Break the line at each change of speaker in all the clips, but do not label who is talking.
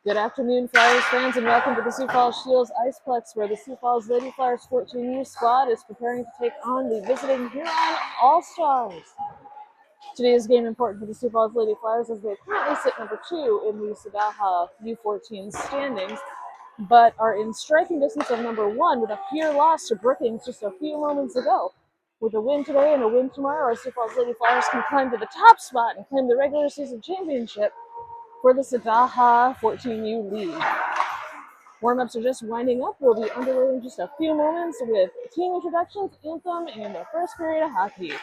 Good afternoon, Flyers fans, and welcome to the Sioux Falls Shields Iceplex, where the Sioux Falls Lady Flyers 14U squad is preparing to take on the visiting Huron All-Stars. Today's game important for the Sioux Falls Lady Flyers as they currently sit number 2 in the Sadaha U14 standings, but are in striking distance of number 1 with a peer loss to Brookings just a few moments ago. With a win today and a win tomorrow, our Sioux Falls Lady Flyers can climb to the top spot and claim the regular season championship for the Sadaha 14U league. Warm-ups are just winding up. We'll be underway in just a few moments with team introductions, anthem, and the first period of hockey.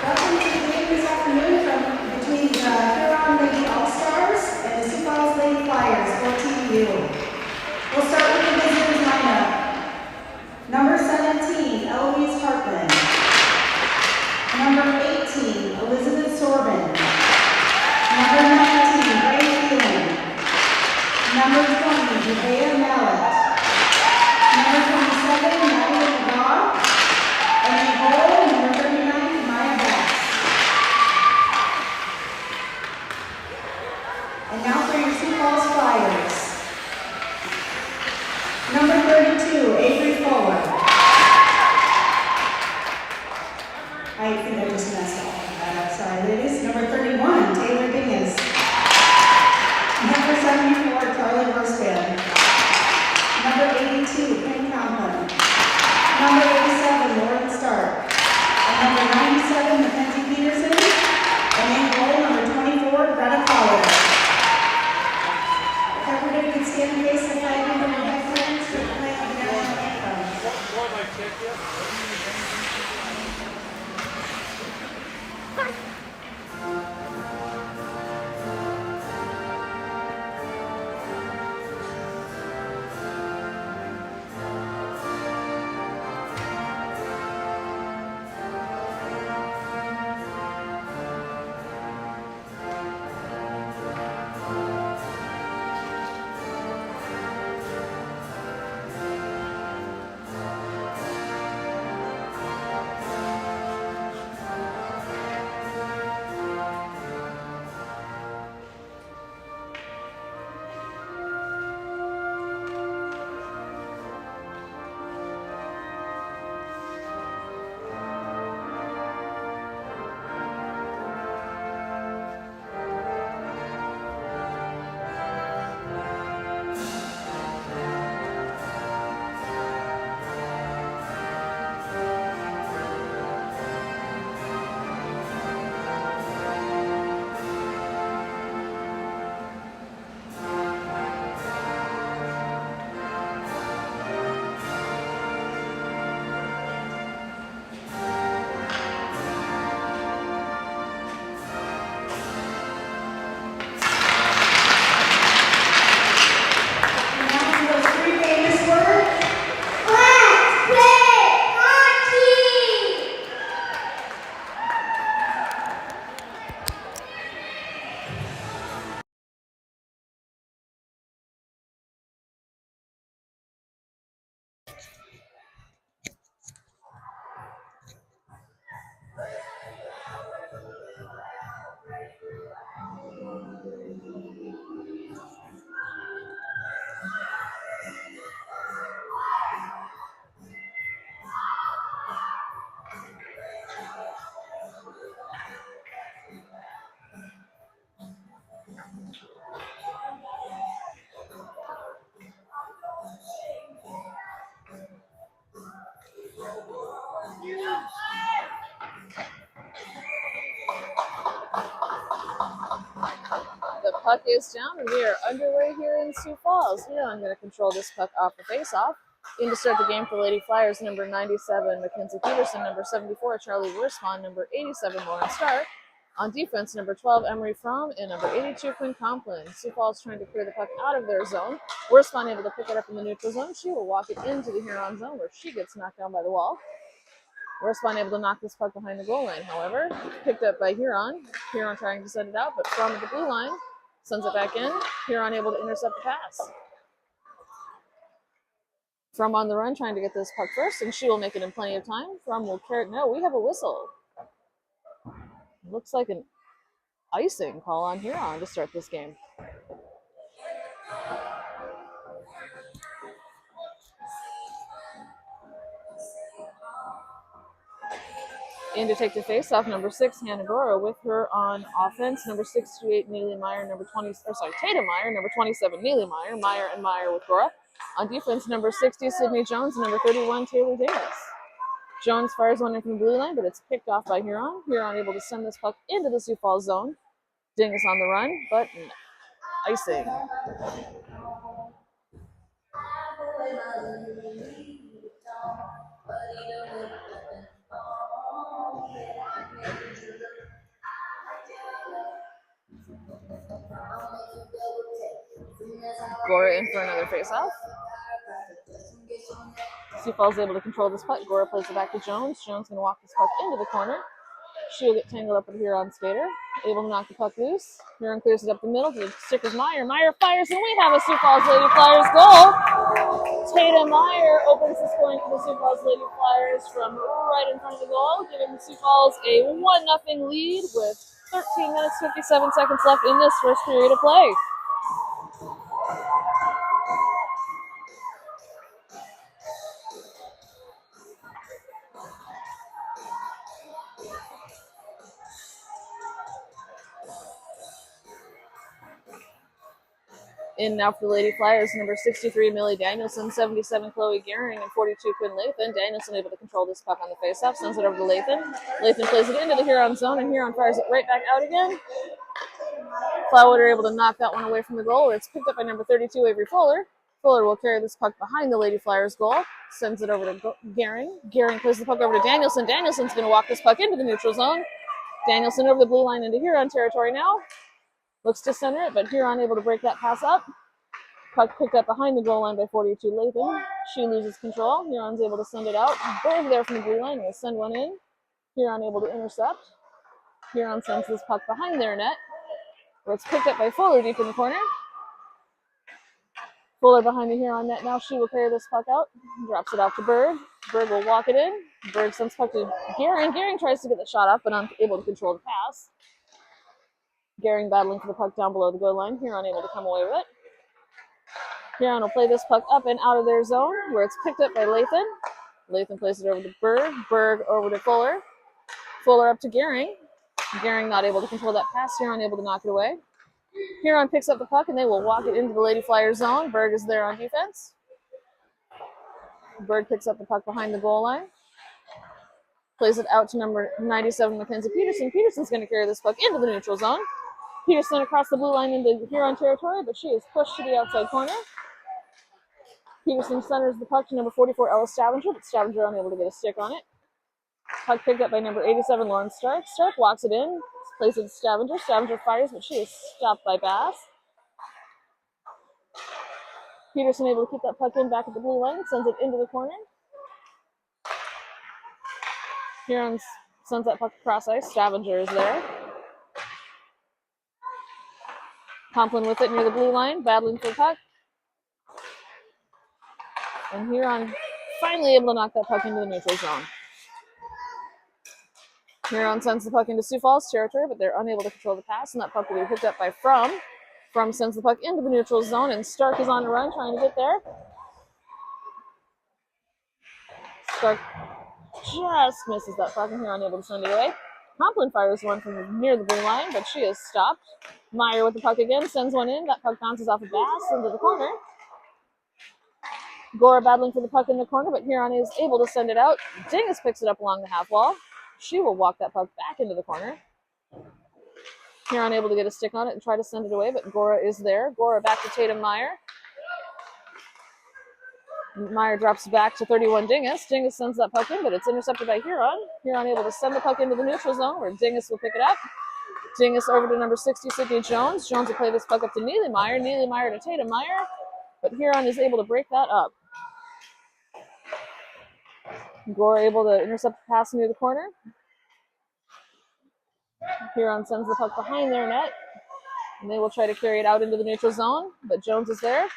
Welcome to the game this afternoon between the Huron Lady All-Stars and the Sioux Falls Lady Flyers, 14U. We'll start with the visitors lineup. Number 17, Eloise Hartman. Number 18, Elizabeth Sorbin. Number 19, Ray Phelan. Number 20, Judea Mallet. Number 27, Madeline McGaw. And in goal, number 39, Maya Bass. And now for your Sioux Falls Flyers. Number 32, Avery Fuller. I think I just messed all of that up. Sorry, ladies. Number 31, Taylor Dingus. Number 74, Charlie Horsfield.
puck is down, and we are underway here in Sioux Falls. Huron going to control this puck off the face-off. In to start the game for Lady Flyers, number 97, Mackenzie Peterson, number 74, Charlie Wursman, number 87, Lauren Stark. On defense, number 12, Emery Fromm, and number 82, Quinn Conklin. Sioux Falls trying to clear the puck out of their zone. Wursman able to pick it up in the neutral zone. She will walk it into the Huron zone, where she gets knocked down by the wall. Wursman able to knock this puck behind the goal line, however. Picked up by Huron. Huron trying to send it out, but Fromm at the blue line sends it back in. Huron able to intercept the pass. Fromm on the run, trying to get this puck first, and she will make it in plenty of time. Fromm will carry it. No, we have a whistle. Looks like an icing call on Huron to start this game. In to take the face-off, number 6, Hannah Gora, with her on offense. Number 68, Neely Meyer, Tatum Meyer, number 27, Neely Meyer. Meyer and Meyer with Gora. On defense, number 60, Sydney Jones, and number 31, Taylor Davis. Jones fires one in from the blue line, but it's picked off by Huron. Huron able to send this puck into the Sioux Falls zone. Dingus on the run, but icing. Gora in for another face-off. Sioux Falls able to control this puck. Gora plays it back to Jones. Jones going to walk this puck into the corner. She'll get tangled up with Huron skater. Able to knock the puck loose. Huron clears it up the middle to Stickers Meyer. Meyer fires, and we have a Sioux Falls Lady Flyers goal. Tatum Meyer opens the scoring for the Sioux Falls Lady Flyers from right in front of the goal, giving Sioux Falls a 1-0 lead with 13 minutes, 57 seconds left in this first period of play. In now for the Lady Flyers, number 63, Millie Danielson, 77, Chloe Gehring, and 42, Quinn Lathan. Danielson able to control this puck on the faceoff, sends it over to Lathan. Lathan plays it into the Huron zone, and Huron fires it right back out again. Flowood are able to knock that one away from the goal, where it's picked up by number 32, Avery Fuller. Fuller will carry this puck behind the Lady Flyers goal, sends it over to Gehring. Gehring plays the puck over to Danielson. Danielson's going to walk this puck into the neutral zone. Danielson over the blue line into Huron territory now. Looks to center it, but Huron able to break that pass up. Puck picked up behind the goal line by 42, Lathan. She loses control. Huron's able to send it out. Berg there from the blue line will send one in. Huron able to intercept. Huron sends this puck behind their net, where it's picked up by Fuller deep in the corner. Fuller behind the Huron net now. She will carry this puck out. Drops it off to Berg. Berg will walk it in. Berg sends puck to Gehring. Gehring tries to get the shot off, but unable to control the pass. Gehring battling for the puck down below the goal line. Huron able to come away with it. Huron will play this puck up and out of their zone, where it's picked up by Lathan. Lathan plays it over to Berg. Berg over to Fuller. Fuller up to Gehring. Gehring not able to control that pass. Huron able to knock it away. Huron picks up the puck, and they will walk it into the Lady Flyers zone. Berg is there on defense. Berg picks up the puck behind the goal line. Plays it out to number 97, Mackenzie Peterson. Peterson's going to carry this puck into the neutral zone. Peterson across the blue line into Huron territory, but she is pushed to the outside corner. Peterson centers the puck to number 44, Ella Stavanger, but Stavanger unable to get a stick on it. Puck picked up by number 87, Lauren Stark. Stark walks it in, plays it to Stavanger. Stavanger fires, but she is stopped by Bass. Peterson able to keep that puck in back at the blue line, sends it into the corner. Huron sends that puck across ice. Stavanger is there. Conklin with it near the blue line, battling for the puck. And Huron finally able to knock that puck into the neutral zone. Huron sends the puck into Sioux Falls territory, but they're unable to control the pass, and that puck will be picked up by Fromm. Fromm sends the puck into the neutral zone, and Stark is on the run trying to get there. Stark just misses that puck, and Huron able to send it away. Conklin fires one from near the blue line, but she is stopped. Meyer with the puck again, sends one in. That puck bounces off of Bass into the corner. Gora battling for the puck in the corner, but Huron is able to send it out. Dingus picks it up along the half wall. She will walk that puck back into the corner. Huron able to get a stick on it and try to send it away, but Gora is there. Gora back to Tatum Meyer. Meyer drops back to 31 Dingus. Dingus sends that puck in, but it's intercepted by Huron. Huron able to send the puck into the neutral zone where Dingus will pick it up. Dingus over to number 60, Sydney Jones. Jones will play this puck up to Neely Meyer. Neely Meyer to Tatum Meyer, but Huron is able to break that up. Gora able to intercept the pass near the corner. Huron sends the puck behind their net, and they will try to carry it out into the neutral zone, but Jones is there.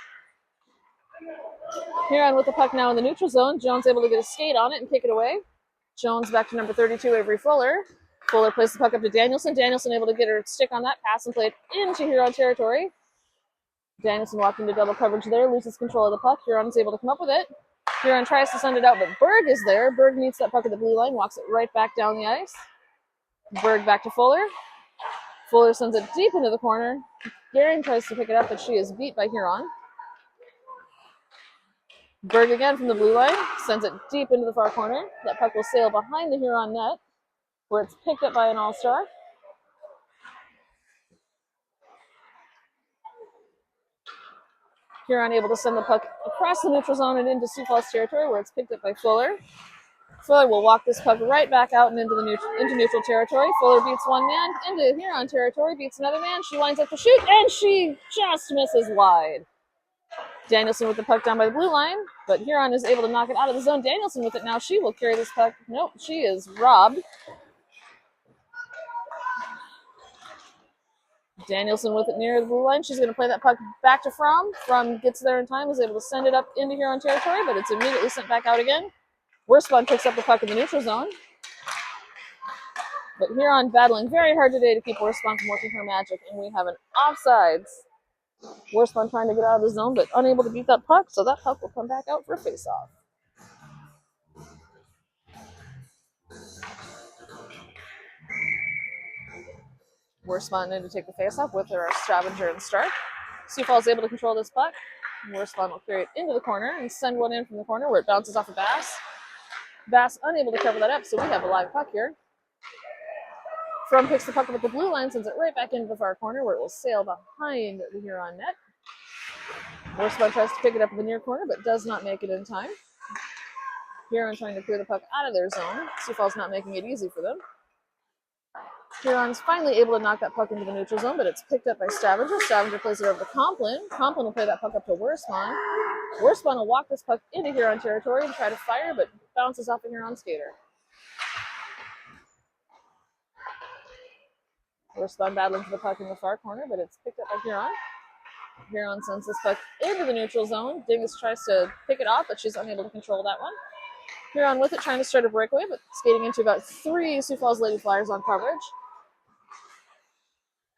Huron with the puck now in the neutral zone. Jones able to get a skate on it and kick it away. Jones back to number 32, Avery Fuller. Fuller plays the puck up to Danielson. Danielson able to get her stick on that pass and play it into Huron territory. Danielson walked into double coverage there, loses control of the puck. Huron is able to come up with it. Huron tries to send it out, but Berg is there. Berg meets that puck at the blue line, walks it right back down the ice. Berg back to Fuller. Fuller sends it deep into the corner. Garing tries to pick it up, but she is beat by Huron. Berg again from the blue line, sends it deep into the far corner. That puck will sail behind the Huron net, where it's picked up by an all-star. Huron able to send the puck across the neutral zone and into Sioux Falls territory, where it's picked up by Fuller. Fuller will walk this puck right back out and into neutral territory. Fuller beats one man into Huron territory, beats another man. She lines up to shoot, and she just misses wide. Danielson with the puck down by the blue line, but Huron is able to knock it out of the zone. Danielson with it now. She will carry this puck. Nope, she is robbed. Danielson with it near the blue line. She's going to play that puck back to Fromm. Fromm gets there in time, is able to send it up into Huron territory, but it's immediately sent back out again. Worspawn picks up the puck in the neutral zone. But Huron battling very hard today to keep Worspawn from working her magic, and we have an offsides. Worspawn trying to get out of the zone, but unable to beat that puck, so that puck will come back out for a face-off. Worspawn in to take the face-off with her Stravinger and Stark. Sioux Falls able to control this puck. Worspawn will carry it into the corner and send one in from the corner where it bounces off of Bass. Bass unable to cover that up, so we have a live puck here. Fromm picks the puck up at the blue line, sends it right back into the far corner where it will sail behind the Huron net. Worspawn tries to pick it up in the near corner, but does not make it in time. Huron trying to clear the puck out of their zone. Sioux Falls not making it easy for them. Huron's finally able to knock that puck into the neutral zone, but it's picked up by Stravinger. Stravinger plays it over to Complin. Complin will play that puck up to Worspawn. Worspawn will walk this puck into Huron territory and try to fire, but bounces off a Huron skater. Worspawn battling for the puck in the far corner, but it's picked up by Huron. Huron sends this puck into the neutral zone. Dingus tries to pick it off, but she's unable to control that one. Huron with it, trying to start a breakaway, but skating into about 3 Sioux Falls Lady Flyers on coverage.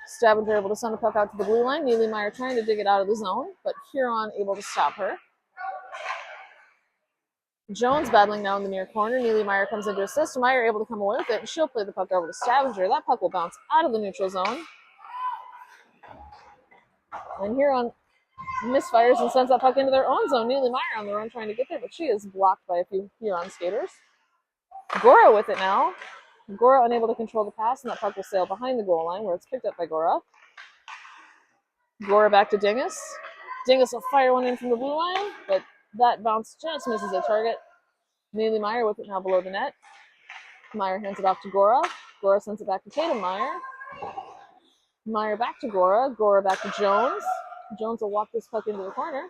Stravinger able to send the puck out to the blue line. Neely Meyer trying to dig it out of the zone, but Huron able to stop her. Jones battling now in the near corner. Neely Meyer comes in to assist. Meyer able to come away with it, and she'll play the puck over to Stravinger. That puck will bounce out of the neutral zone. And Huron misfires and sends that puck into their own zone. Neely Meyer on the run trying to get there, but she is blocked by a few Huron skaters. Gora with it now. Gora unable to control the pass, and that puck will sail behind the goal line where it's picked up by Gora. Gora back to Dingus. Dingus will fire one in from the blue line, but that bounce just misses a target. Neely Meyer with it now below the net. Meyer hands it off to Gora. Gora sends it back to Tatum Meyer. Meyer back to Gora. Gora back to Jones. Jones will walk this puck into the corner.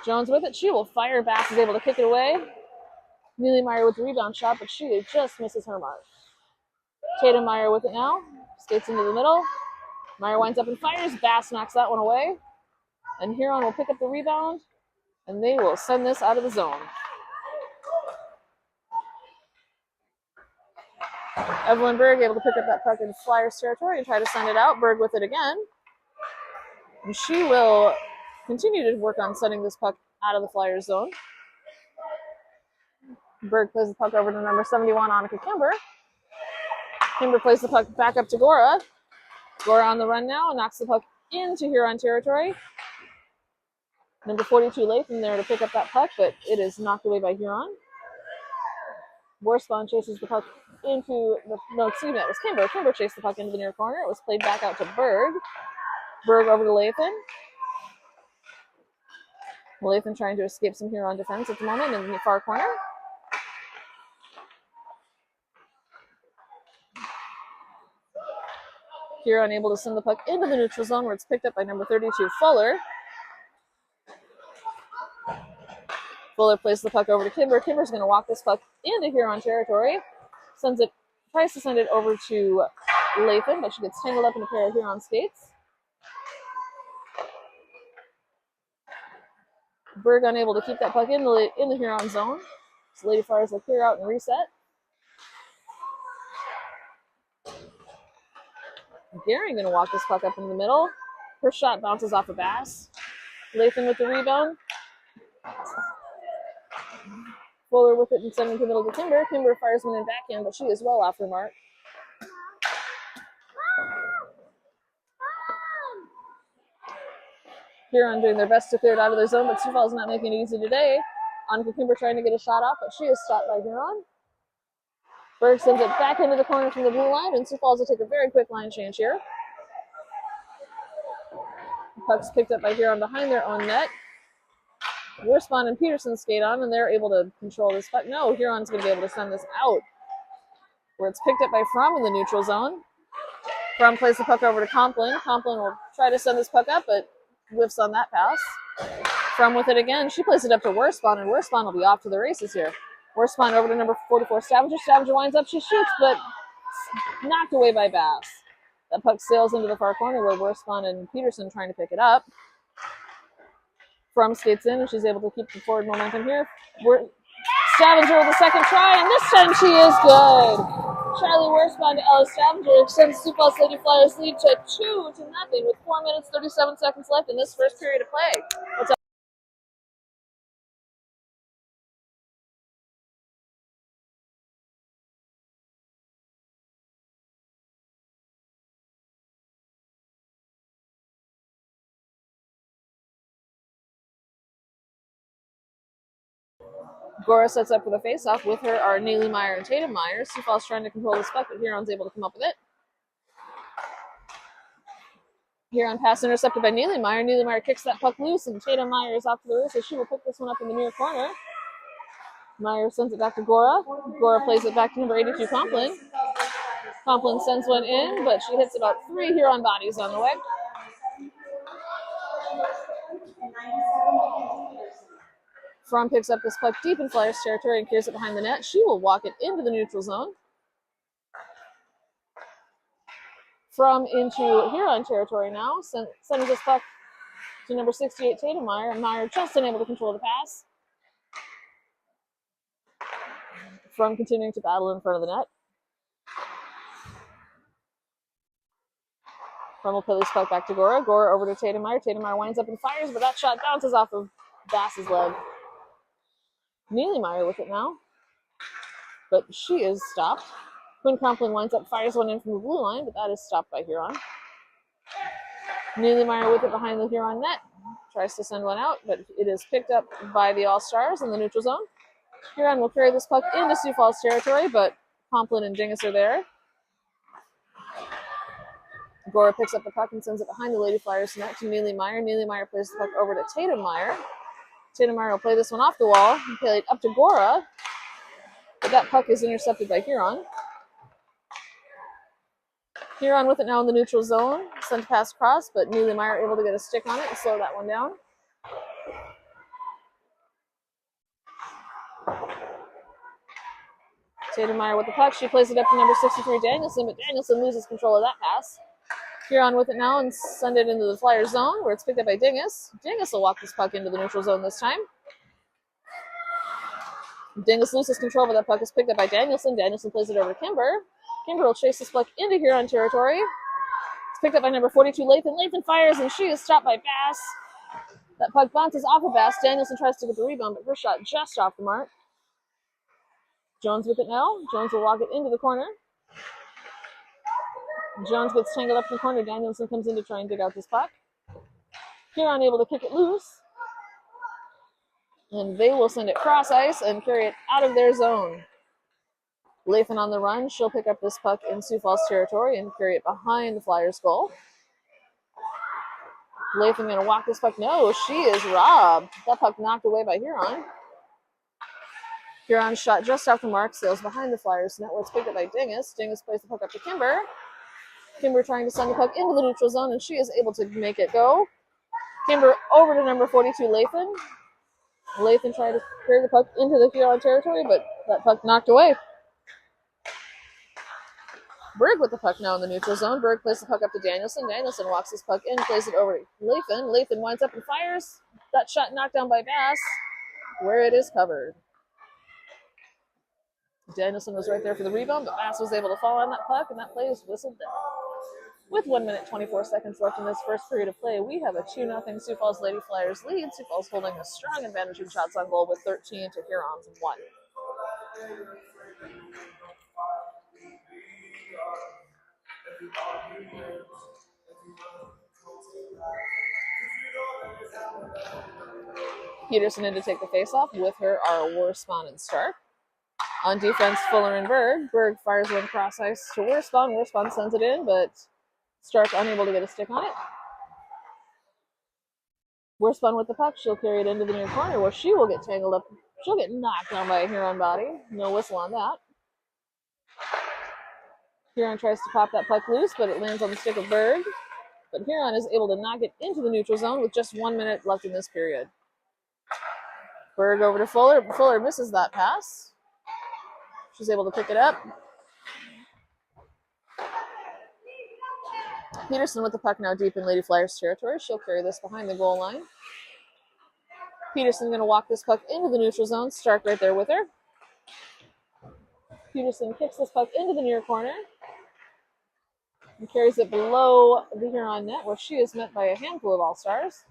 Jones with it. She will fire. Bass is able to kick it away. Neely Meyer with the rebound shot, but she just misses her mark. Tatum Meyer with it now. Skates into the middle. Meyer winds up and fires. Bass knocks that one away. And Huron will pick up the rebound, and they will send this out of the zone. Evelyn Berg able to pick up that puck in Flyers territory and try to send it out. Berg with it again. And she will continue to work on sending this puck out of the Flyers zone. Berg plays the puck over to number 71, Annika Kimber. Kimber plays the puck back up to Gora. Gora on the run now and knocks the puck into Huron territory. Number 42 Latham there to pick up that puck, but it is knocked away by Huron. Worspawn chases the puck into the, no, excuse me, that was Kimber. Kimber chased the puck into the near corner. It was played back out to Berg. Berg over to Lathan. Lathan trying to escape some Huron defense at the moment in the far corner. Huron able to send the puck into the neutral zone where it's picked up by number 32, Fuller. Fuller plays the puck over to Kimber. Kimber's going to walk this puck into Huron territory. Tries to send it over to Lathan, but she gets tangled up in a pair of Huron skates. Berg unable to keep that puck in the Huron zone. So Lady Flyers will clear out and reset. Gary going to walk this puck up in the middle. Her shot bounces off a Bass. Lathan with the rebound. Fuller with it and sending to the middle to Kimber. Kimber fires one in backhand, but she is well off her mark. Huron doing their best to clear it out of their zone, but Sioux Falls not making it easy today. Annika Kimber trying to get a shot off, but she is stopped by Huron. Berg sends it back into the corner from the blue line, and Sioux Falls will take a very quick line change here. The puck's picked up by Huron behind their own net. Worspan and Peterson skate on, and they're able to control this puck. No, Huron's going to be able to send this out, where it's picked up by Fromm in the neutral zone. Fromm plays the puck over to Complin. Complin will try to send this puck up, but whiffs on that pass. Fromm with it again. She plays it up to Worspan, and Worspan will be off to the races here. Worspan over to number 44, Stavanger. Stavanger winds up. She shoots, but knocked away by Bass. That puck sails into the far corner where Worspan and Peterson trying to pick it up. Fromm skates in, and she's able to keep the forward momentum here. Stavanger with a second try, and this time she is good. Charlie Worspan to Ellis Stavanger sends Sioux Falls Lady Flyers lead to 2-0 with 4 minutes, 37 seconds left in this first period of play. What's up? Gora sets up for the face-off. With her are Neely Meyer and Tatum Meyer. Sioux Falls trying to control this puck, but Huron's able to come up with it. Huron pass intercepted by Neely Meyer. Neely Meyer kicks that puck loose, and Tatum Meyer is off to the races. She will pick this one up in the near corner. Meyer sends it back to Gora. Gora plays it back to number 82, Complin. Complin sends one in, but she hits about 3 Huron bodies on the way. Fromm picks up this puck deep in Flyers territory and clears it behind the net. She will walk it into the neutral zone. Fromm into Huron territory now. Sends this puck to number 68, Tatum Meyer. And Meyer just unable to control the pass. Fromm continuing to battle in front of the net. Fromm will play this puck back to Gora. Gora over to Tatum Meyer. Tatum Meyer winds up and fires, but that shot bounces off of Bass's leg. Neely Meyer with it now, but she is stopped. Quinn Complin winds up, fires one in from the blue line, but that is stopped by Huron. Neely Meyer with it behind the Huron net. Tries to send one out, but it is picked up by the All-Stars in the neutral zone. Huron will carry this puck into Sioux Falls territory, but Complin and Dingus are there. Gora picks up the puck and sends it behind the Lady Flyers net to Neely Meyer. Neely Meyer plays the puck over to Tatum Meyer. Tatum Meyer will play this one off the wall and play it up to Gora, but that puck is intercepted by Huron. Huron with it now in the neutral zone, sent pass cross, but Neely Meyer able to get a stick on it and slow that one down. Tatum Meyer with the puck. She plays it up to number 63, Danielson, but Danielson loses control of that pass. Huron with it now and send it into the Flyers zone where it's picked up by Dingus. Dingus will walk this puck into the neutral zone this time. Dingus loses control, but that puck is picked up by Danielson. Danielson plays it over to Kimber. Kimber will chase this puck into Huron territory. It's picked up by number 42, Lathan. Lathan fires, and she is stopped by Bass. That puck bounces off of Bass. Danielson tries to get the rebound, but her shot just off the mark. Jones with it now. Jones will walk it into the corner. Jones gets tangled up in the corner. Danielson comes in to try and dig out this puck. Huron able to kick it loose. And they will send it cross ice and carry it out of their zone. Lathan on the run. She'll pick up this puck in Sioux Falls territory and carry it behind the Flyers' goal. Lathan going to walk this puck. No, she is robbed. That puck knocked away by Huron. Huron shot just off the mark, sails behind the Flyers' net where it's picked up by Dingus. Dingus plays the puck up to Kimber. Kimber trying to send the puck into the neutral zone, and she is able to make it go. Kimber over to number 42, Lathan. Lathan tried to carry the puck into the Huron territory, but that puck knocked away. Berg with the puck now in the neutral zone. Berg plays the puck up to Danielson. Danielson walks this puck in, plays it over to Lathan. Lathan winds up and fires. That shot knocked down by Bass, where it is covered. Danielson was right there for the rebound, but Bass was able to fall on that puck, and that play is whistled down. With 1 minute, 24 seconds left in this first period of play, we have a 2-0 Sioux Falls Lady Flyers lead. Sioux Falls holding a strong advantage in shots on goal with 13 to Huron's 1. Peterson in to take the faceoff. With her are Worspawn and Stark. On defense, Fuller and Berg. Berg fires one cross ice to Worspawn. Worspawn sends it in, but Stark unable to get a stick on it. Worspawn with the puck. She'll carry it into the near corner where she will get tangled up. She'll get knocked down by a Huron body. No whistle on that. Huron tries to pop that puck loose, but it lands on the stick of Berg. But Huron is able to knock it into the neutral zone with just 1 minute left in this period. Berg over to Fuller. Fuller misses that pass. She's able to pick it up. Peterson with the puck now deep in Lady Flyers territory. She'll carry this behind the goal line. Peterson going to walk this puck into the neutral zone. Stark right there with her. Peterson kicks this puck into the near corner and carries it below the Huron net where she is met by a handful of All-Stars.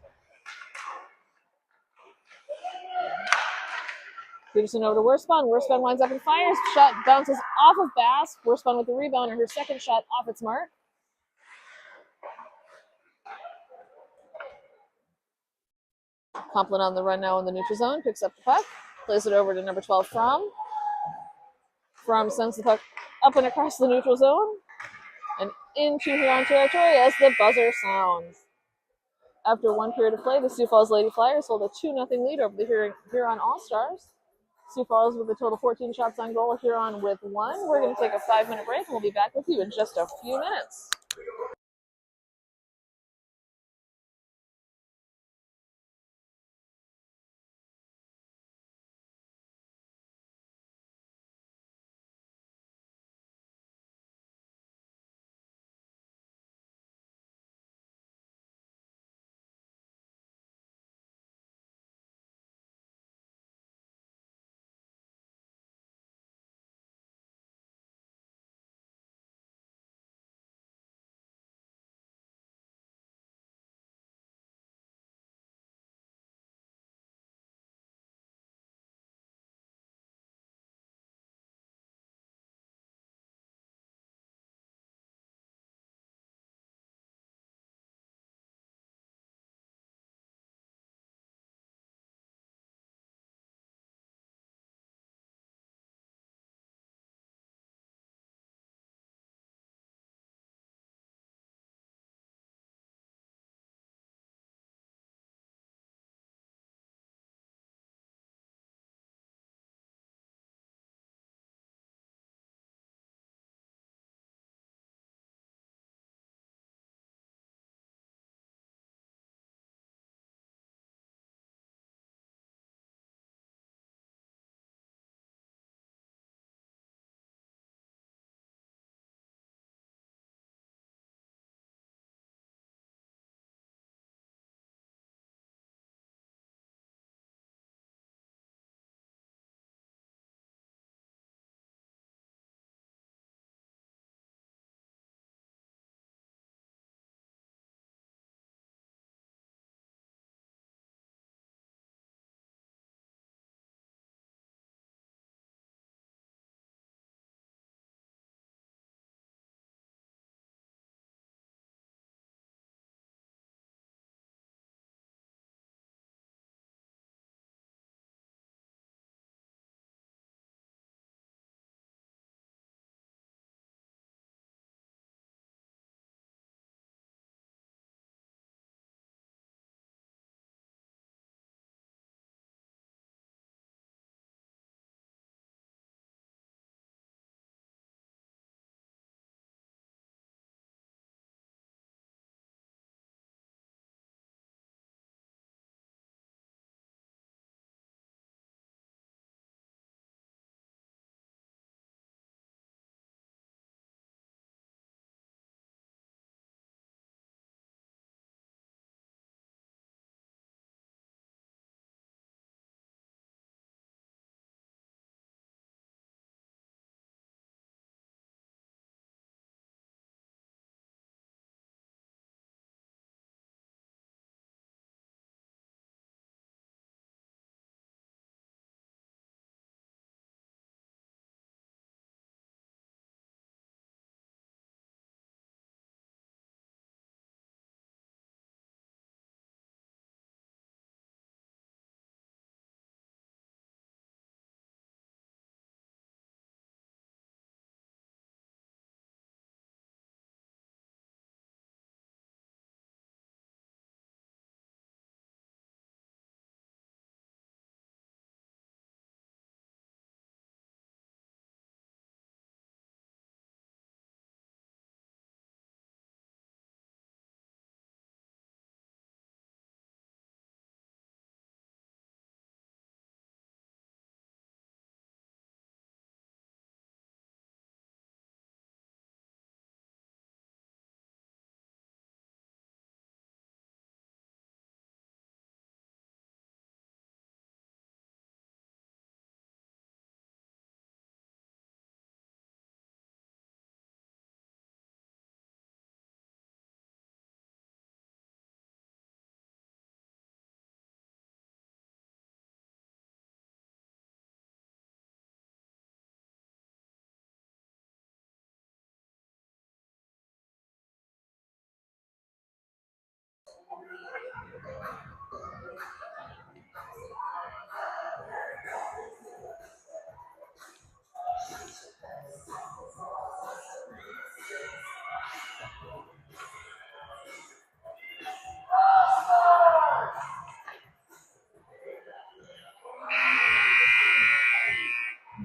Peterson over to Worspawn. Worspawn winds up and fires. Shot bounces off of Bass. Worspawn with the rebound and her second shot off its mark. Complin on the run now in the neutral zone. Picks up the puck. Plays it over to number 12, Fromm. Fromm sends the puck up and across the neutral zone and into Huron territory as the buzzer sounds. After one period of play, the Sioux Falls Lady Flyers hold a 2-0 lead over the Huron All-Stars. Sioux Falls with a total 14 shots on goal, Huron with 1. We're going to take a 5-minute break, and we'll be back with you in just a few minutes.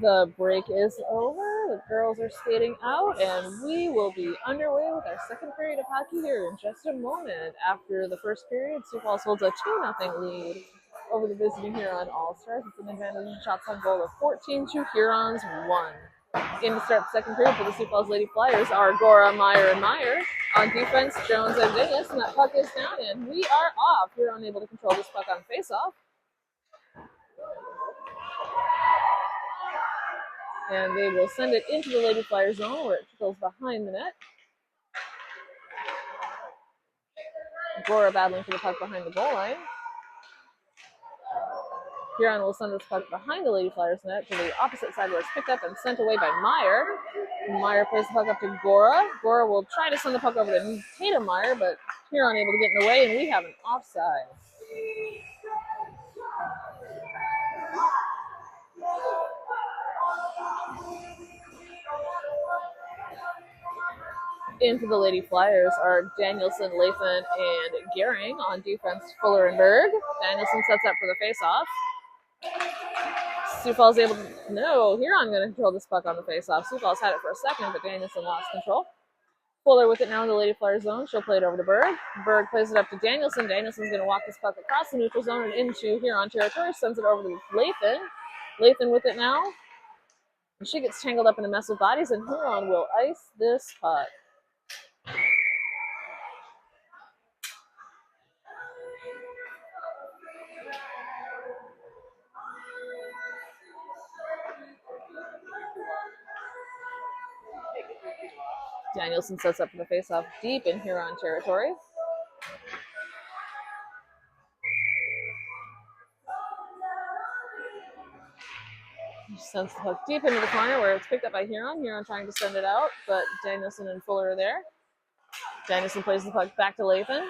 The break is over. The girls are skating out, and we will be underway with our second period of hockey here in just a moment. After the first period, Sioux Falls holds a 2-0 lead over the visiting Huron All-Stars. It's an advantage in shots on goal of 14 to Huron's 1. In to start the second period for the Sioux Falls Lady Flyers are Gora, Meyer, and Meyer. On defense, Jones and Dennis, and that puck is down, and we are off. Huron able to control this puck on face-off. And they will send it into the Lady Flyer zone where it trickles behind the net. Gora battling for the puck behind the goal line. Huron will send this puck behind the Lady Flyers net to the opposite side where it's picked up and sent away by Meyer. Meyer plays the puck up to Gora. Gora will try to send the puck over to Tatum Meyer, but Huron able to get in the way, and we have an offside. Into the Lady Flyers are Danielson, Lathan, and Gehring. On defense, Fuller and Berg. Danielson sets up for the face-off. Sioux Falls able to... No, Huron going to control this puck on the face-off. Sioux Falls had it for a second, but Danielson lost control. Fuller with it now in the Lady Flyer zone. She'll play it over to Berg. Berg plays it up to Danielson. Danielson's going to walk this puck across the neutral zone and into Huron territory. Sends it over to Lathan. Lathan with it now. And she gets tangled up in a mess of bodies, and Huron will ice this puck. Danielson sets up for the face-off deep in Huron territory. She sends the puck deep into the corner where it's picked up by Huron. Huron trying to send it out, but Danielson and Fuller are there. Danielson plays the puck back to Lathan.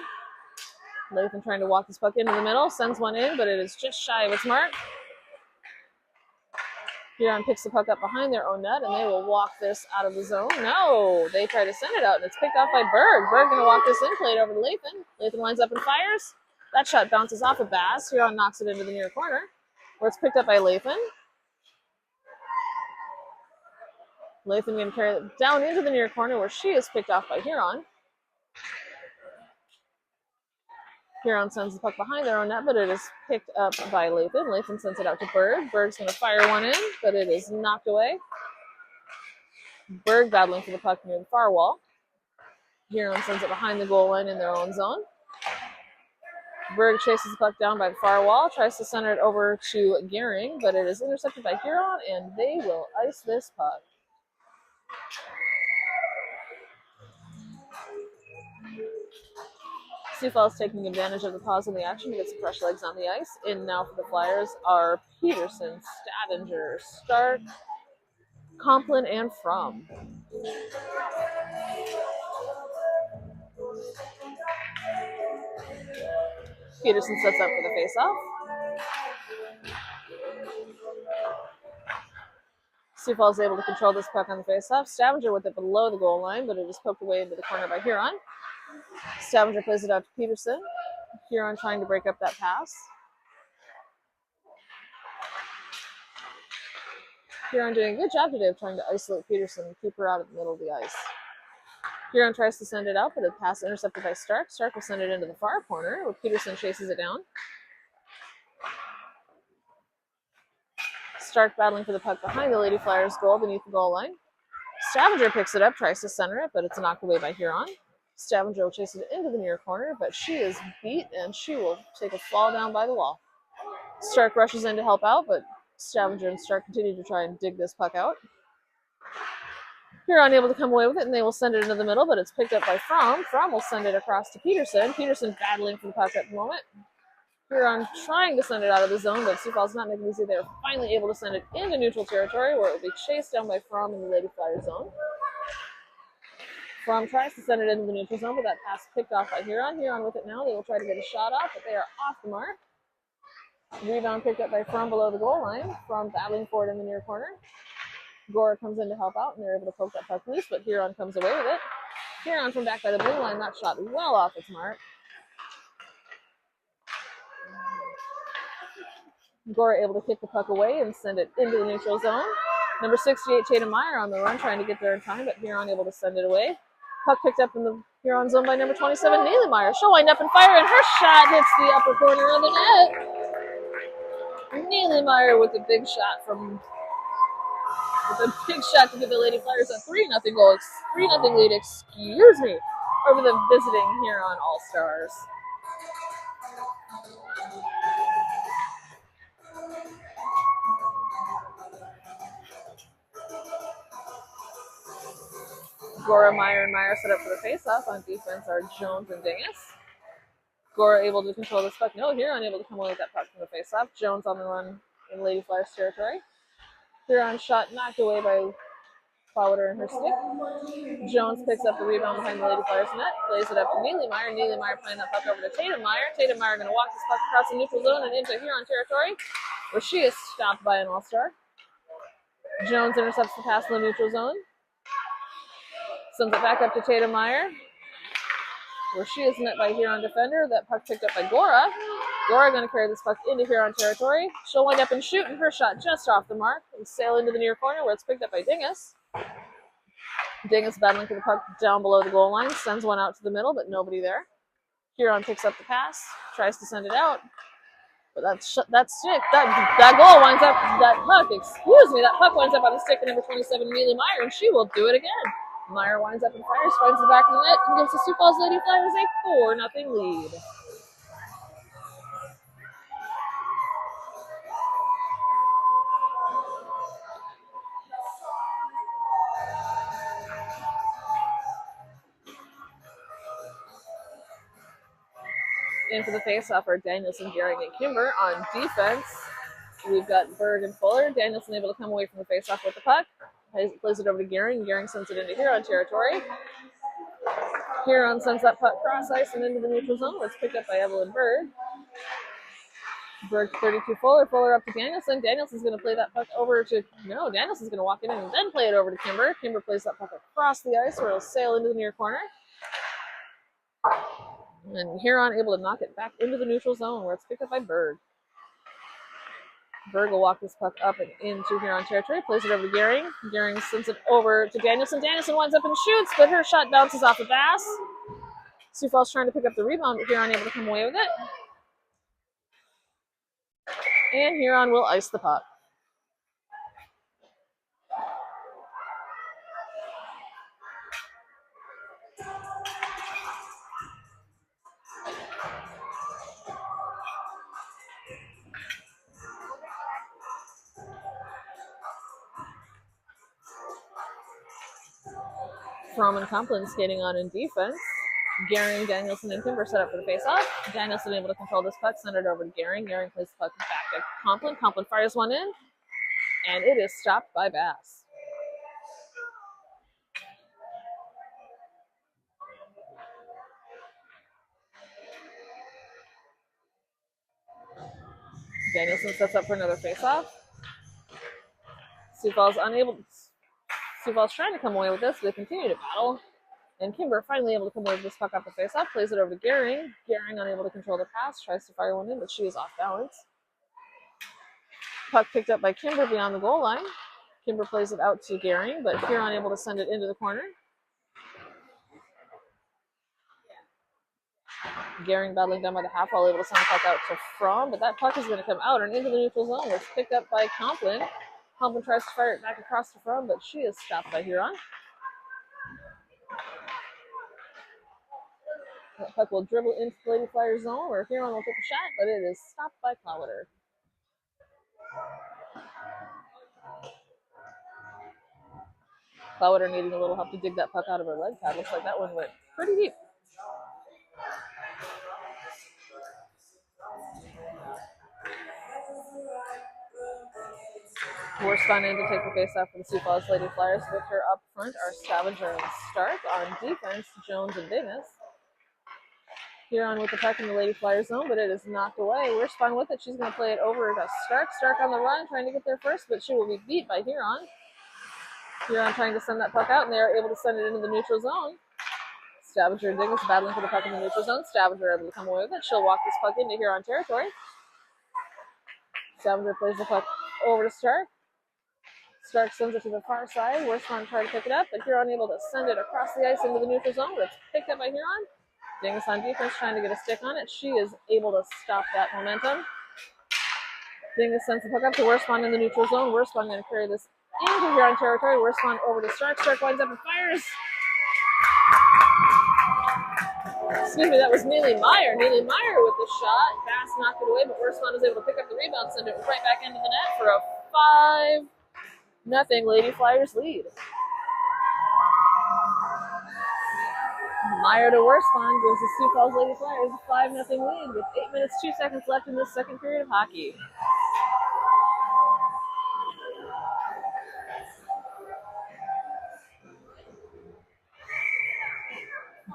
Lathan trying to walk this puck into the middle, sends one in, but it is just shy of its mark. Huron picks the puck up behind their own net, and they will walk this out of the zone. No, they try to send it out, and it's picked off by Berg. Berg going to walk this in, play it over to Lathan. Lathan lines up and fires. That shot bounces off of Bass. Huron knocks it into the near corner, where it's picked up by Lathan. Lathan going to carry it down into the near corner, where she is picked off by Huron. Huron sends the puck behind their own net, but it is picked up by Lathan. Lathan sends it out to Berg. Berg's going to fire one in, but it is knocked away. Berg battling for the puck near the far wall. Huron sends it behind the goal line in their own zone. Berg chases the puck down by the far wall, tries to center it over to Gehring, but it is intercepted by Huron, and they will ice this puck. Sioux Falls taking advantage of the pause in the action to get some fresh legs on the ice. In now for the Flyers are Peterson, Stavanger, Stark, Complin, and Fromm. Peterson sets up for the face-off. Sioux Falls able to control this puck on the face-off. Stavanger with it below the goal line, but it is poked away into the corner by Huron. Stavanger plays it out to Peterson. Huron trying to break up that pass. Huron doing a good job today of trying to isolate Peterson and keep her out of the middle of the ice. Huron tries to send it out, but the pass intercepted by Stark. Stark will send it into the far corner, where Peterson chases it down. Stark battling for the puck behind the Lady Flyers goal beneath the goal line. Stavanger picks it up, tries to center it, but it's knocked away by Huron. Stavanger will chase it into the near corner, but she is beat, and she will take a fall down by the wall. Stark rushes in to help out, but Stavanger and Stark continue to try and dig this puck out. Huron able to come away with it, and they will send it into the middle, but it's picked up by Fromm. Fromm will send it across to Peterson. Peterson battling for the puck at the moment. Huron trying to send it out of the zone, but Sioux Falls not making it easy. They're finally able to send it into neutral territory, where it will be chased down by Fromm in the Lady Flyer zone. Fromm tries to send it into the neutral zone, but that pass picked off by Huron. Huron with it now. They will try to get a shot off, but they are off the mark. Rebound picked up by Fromm below the goal line. Fromm battling for it in the near corner. Gora comes in to help out, and they're able to poke that puck loose, but Huron comes away with it. Huron from back by the blue line, that shot well off its mark. Gora able to kick the puck away and send it into the neutral zone. Number 68, Tatum Meyer on the run, trying to get there in time, but Huron able to send it away. Puck picked up in the Huron zone by number 27, Neely Meyer. She'll wind up and fire, and her shot hits the upper corner of the net. Neely Meyer with a big shot to give the Lady Flyers a 3-0 goal, 3-0 lead, excuse me, over the visiting Huron All-Stars. Gora, Meyer, and Meyer set up for the face-off. On defense are Jones and Dingus. Gora able to control this puck. No, Huron able to come away with that puck from the face-off. Jones on the run in Lady Flyers territory. Huron shot knocked away by Fowler and her stick. Jones picks up the rebound behind the Lady Flyers net, plays it up to Neely Meyer. Neely Meyer playing that puck over to Tatum Meyer. Tatum Meyer going to walk this puck across the neutral zone and into Huron territory, where she is stopped by an All-Star. Jones intercepts the pass in the neutral zone. Sends it back up to Tatum Meyer, where she is met by a Huron defender. That puck picked up by Gora. Gora going to carry this puck into Huron territory. She'll wind up and shoot, and her shot just off the mark and sail into the near corner, where it's picked up by Dingus. Dingus battling for the puck down below the goal line, sends one out to the middle, but nobody there. Huron picks up the pass, tries to send it out, but that goal winds up, that puck winds up on the stick of number 27, Neely Meyer, and she will do it again. Meyer winds up and fires, finds the back of the net, and gives the Sioux Falls Lady Flyers a 4-0 lead. In for the face-off are Danielson, Gehring, and Kimber. On defense, we've got Berg and Fuller. Danielson able to come away from the face-off with the puck. Plays it over to Gehring. Gehring sends it into Huron territory. Huron sends that puck cross ice and into the neutral zone, where it's picked up by Evelyn Berg. Berg 32 Fuller. Fuller up to Danielson. Danielson's going to play that puck over to... No, Danielson's going to walk in and then play it over to Kimber. Kimber plays that puck across the ice, where it'll sail into the near corner. And Huron able to knock it back into the neutral zone, where it's picked up by Berg. Berg will walk this puck up and into Huron territory, plays it over to Gehring. Gehring sends it over to Danielson. Danielson winds up and shoots, but her shot bounces off the pass. Sioux Falls trying to pick up the rebound, but Huron able to come away with it. And Huron will ice the puck. Fromm and Complin skating on in defense. Gehring, Danielson, and Kimber set up for the face-off. Danielson able to control this puck, send it over to Gehring. Gehring plays the puck back to Complin. Complin fires one in, and it is stopped by Bass. Danielson sets up for another face-off. Sioux Falls trying to come away with this, but they continue to battle. And Kimber finally able to come away with this puck off the face-off, plays it over to Gehring. Gehring unable to control the pass, tries to fire one in, but she is off balance. Puck picked up by Kimber beyond the goal line. Kimber plays it out to Gehring, but Huron able to send it into the corner. Gehring battling down by the half wall, able to send the puck out to Fromm, but that puck is going to come out and into the neutral zone, where it's picked up by Complin. Complin tries to fire it back across to Fromm, but she is stopped by Huron. That puck will dribble into the Lady Flyers zone, where Huron will take a shot, but it is stopped by Clowater. Clowater needing a little help to dig that puck out of her leg pad. Looks like that one went pretty deep. Worst in to take the face off for the Sioux Falls Lady Flyers. With her up front are Stavanger and Stark. On defense, Jones and Dingus. Huron with the puck in the Lady Flyers zone, but it is knocked away. Worst with it. She's going to play it over to Stark. Stark on the run, trying to get there first, but she will be beat by Huron. Huron trying to send that puck out, and they are able to send it into the neutral zone. Stavanger and Dingus battling for the puck in the neutral zone. Stavanger able to come away with it. She'll walk this puck into Huron territory. Stavanger plays the puck over to Stark. Stark sends it to the far side. Worspan trying to pick it up, but Huron able to send it across the ice into the neutral zone, but it's picked up by Huron. Dingus on defense trying to get a stick on it. She is able to stop that momentum. Dingus sends the puck up to Worspan in the neutral zone. Worspan going to carry this into Huron territory. Worspan over to Stark. Stark winds up and fires. Excuse me, that was Neely Meyer. Neely Meyer with the shot. Bass knocked it away, but Worspan was able to pick up the rebound, send it right back into the net for a 5-0 Lady Flyers lead. Meyer to Worspan gives the Sioux Falls Lady Flyers a 5-0 lead with 8 minutes, 2 seconds left in this second period of hockey.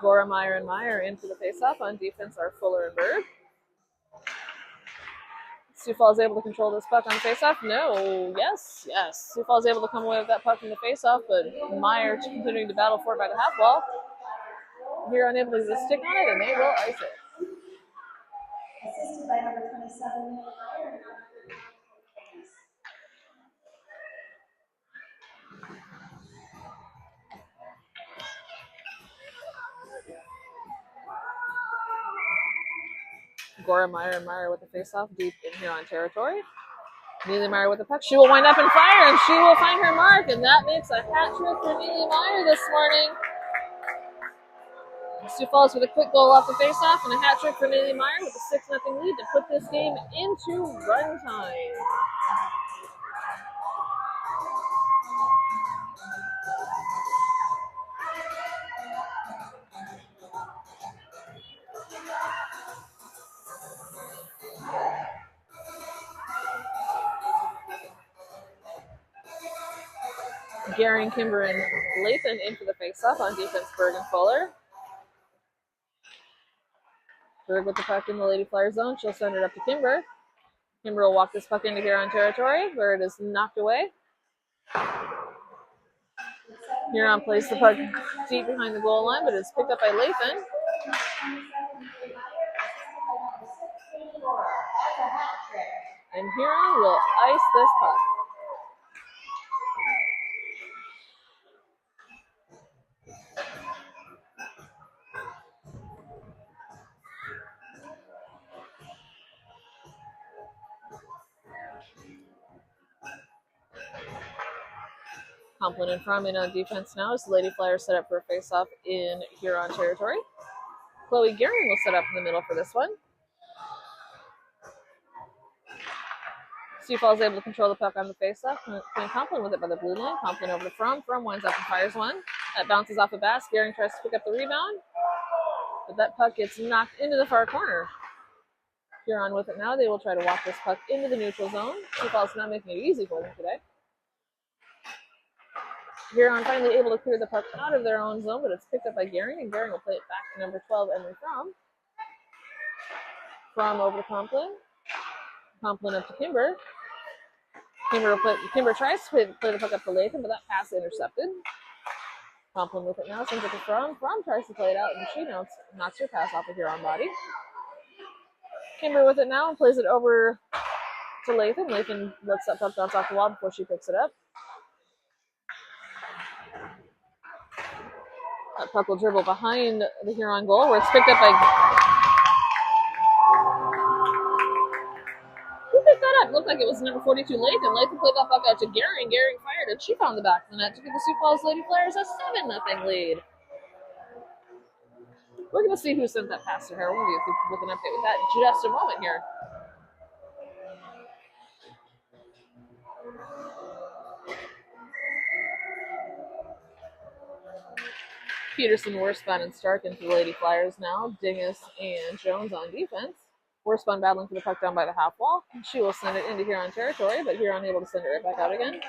Gora, Meyer, and Meyer into the faceoff. On defense are Fuller and Bird. Sioux Falls able to control this puck on faceoff. No, yes. Sioux Falls able to come away with that puck from the faceoff, but Meyer continuing to battle for it by the half wall. Huron able to get a stick on it, and they will ice it.
Assisted by number 27, Meyer.
Gora, Meyer, and Meyer with the faceoff deep in Huron territory. Neely Meyer with the puck. She will wind up and fire, and she will find her mark, and that makes a hat trick for Neely Meyer this morning. Sioux Falls with a quick goal off the faceoff and a hat trick for Neely Meyer with a 6-0 lead to put this game into run time. Gehring, Kimber, and Lathan in for the faceoff. On defense, Berg and Fuller. Berg with the puck in the Lady Flyer zone. She'll send it up to Kimber. Kimber will walk this puck into Huron territory, where it is knocked away. Huron plays the puck deep behind the goal line, but it's picked up by Lathan. And Huron will ice this puck. Complin and Fromm in on defense now as the Lady Flyers set up for a face-off in Huron territory. Chloe Gehring will set up in the middle for this one. Sioux Falls able to control the puck on the face-off. Playing Complin with it by the blue line. Complin over to Fromm. Fromm winds up and fires one. That bounces off a Bass. Gehring tries to pick up the rebound, but that puck gets knocked into the far corner. Huron with it now. They will try to walk this puck into the neutral zone. Sioux Falls not making it easy for them today. Huron finally able to clear the puck out of their own zone, but it's picked up by Gehring, and Gehring will play it back to number 12, Emily Fromm. Fromm over to Complin. Complin up to Kimber. Kimber tries to play the puck up to Lathan, but that pass intercepted. Complin with it now, sends it to Fromm. Fromm tries to play it out, and she knocks her pass off of Huron body. Kimber with it now and plays it over to Lathan. Lathan lets that puck bounce off the wall before she picks it up. That puck will dribble behind the Huron goal, where it's picked up by... Who picked that up? It looked like it was number 42, Lathan. Lathan played that puck out to Gehring. Gehring fired, and she found the back of the net to give the Sioux Falls Lady Flyers a 7-0 lead. We're going to see who sent that pass to her. We'll be with an update with that in just a moment here. Peterson, Worspan, and Stark into the Lady Flyers now. Dingus and Jones on defense. Worspan battling for the puck down by the half wall. She will send it into Huron territory, but Huron able to send it right back out again.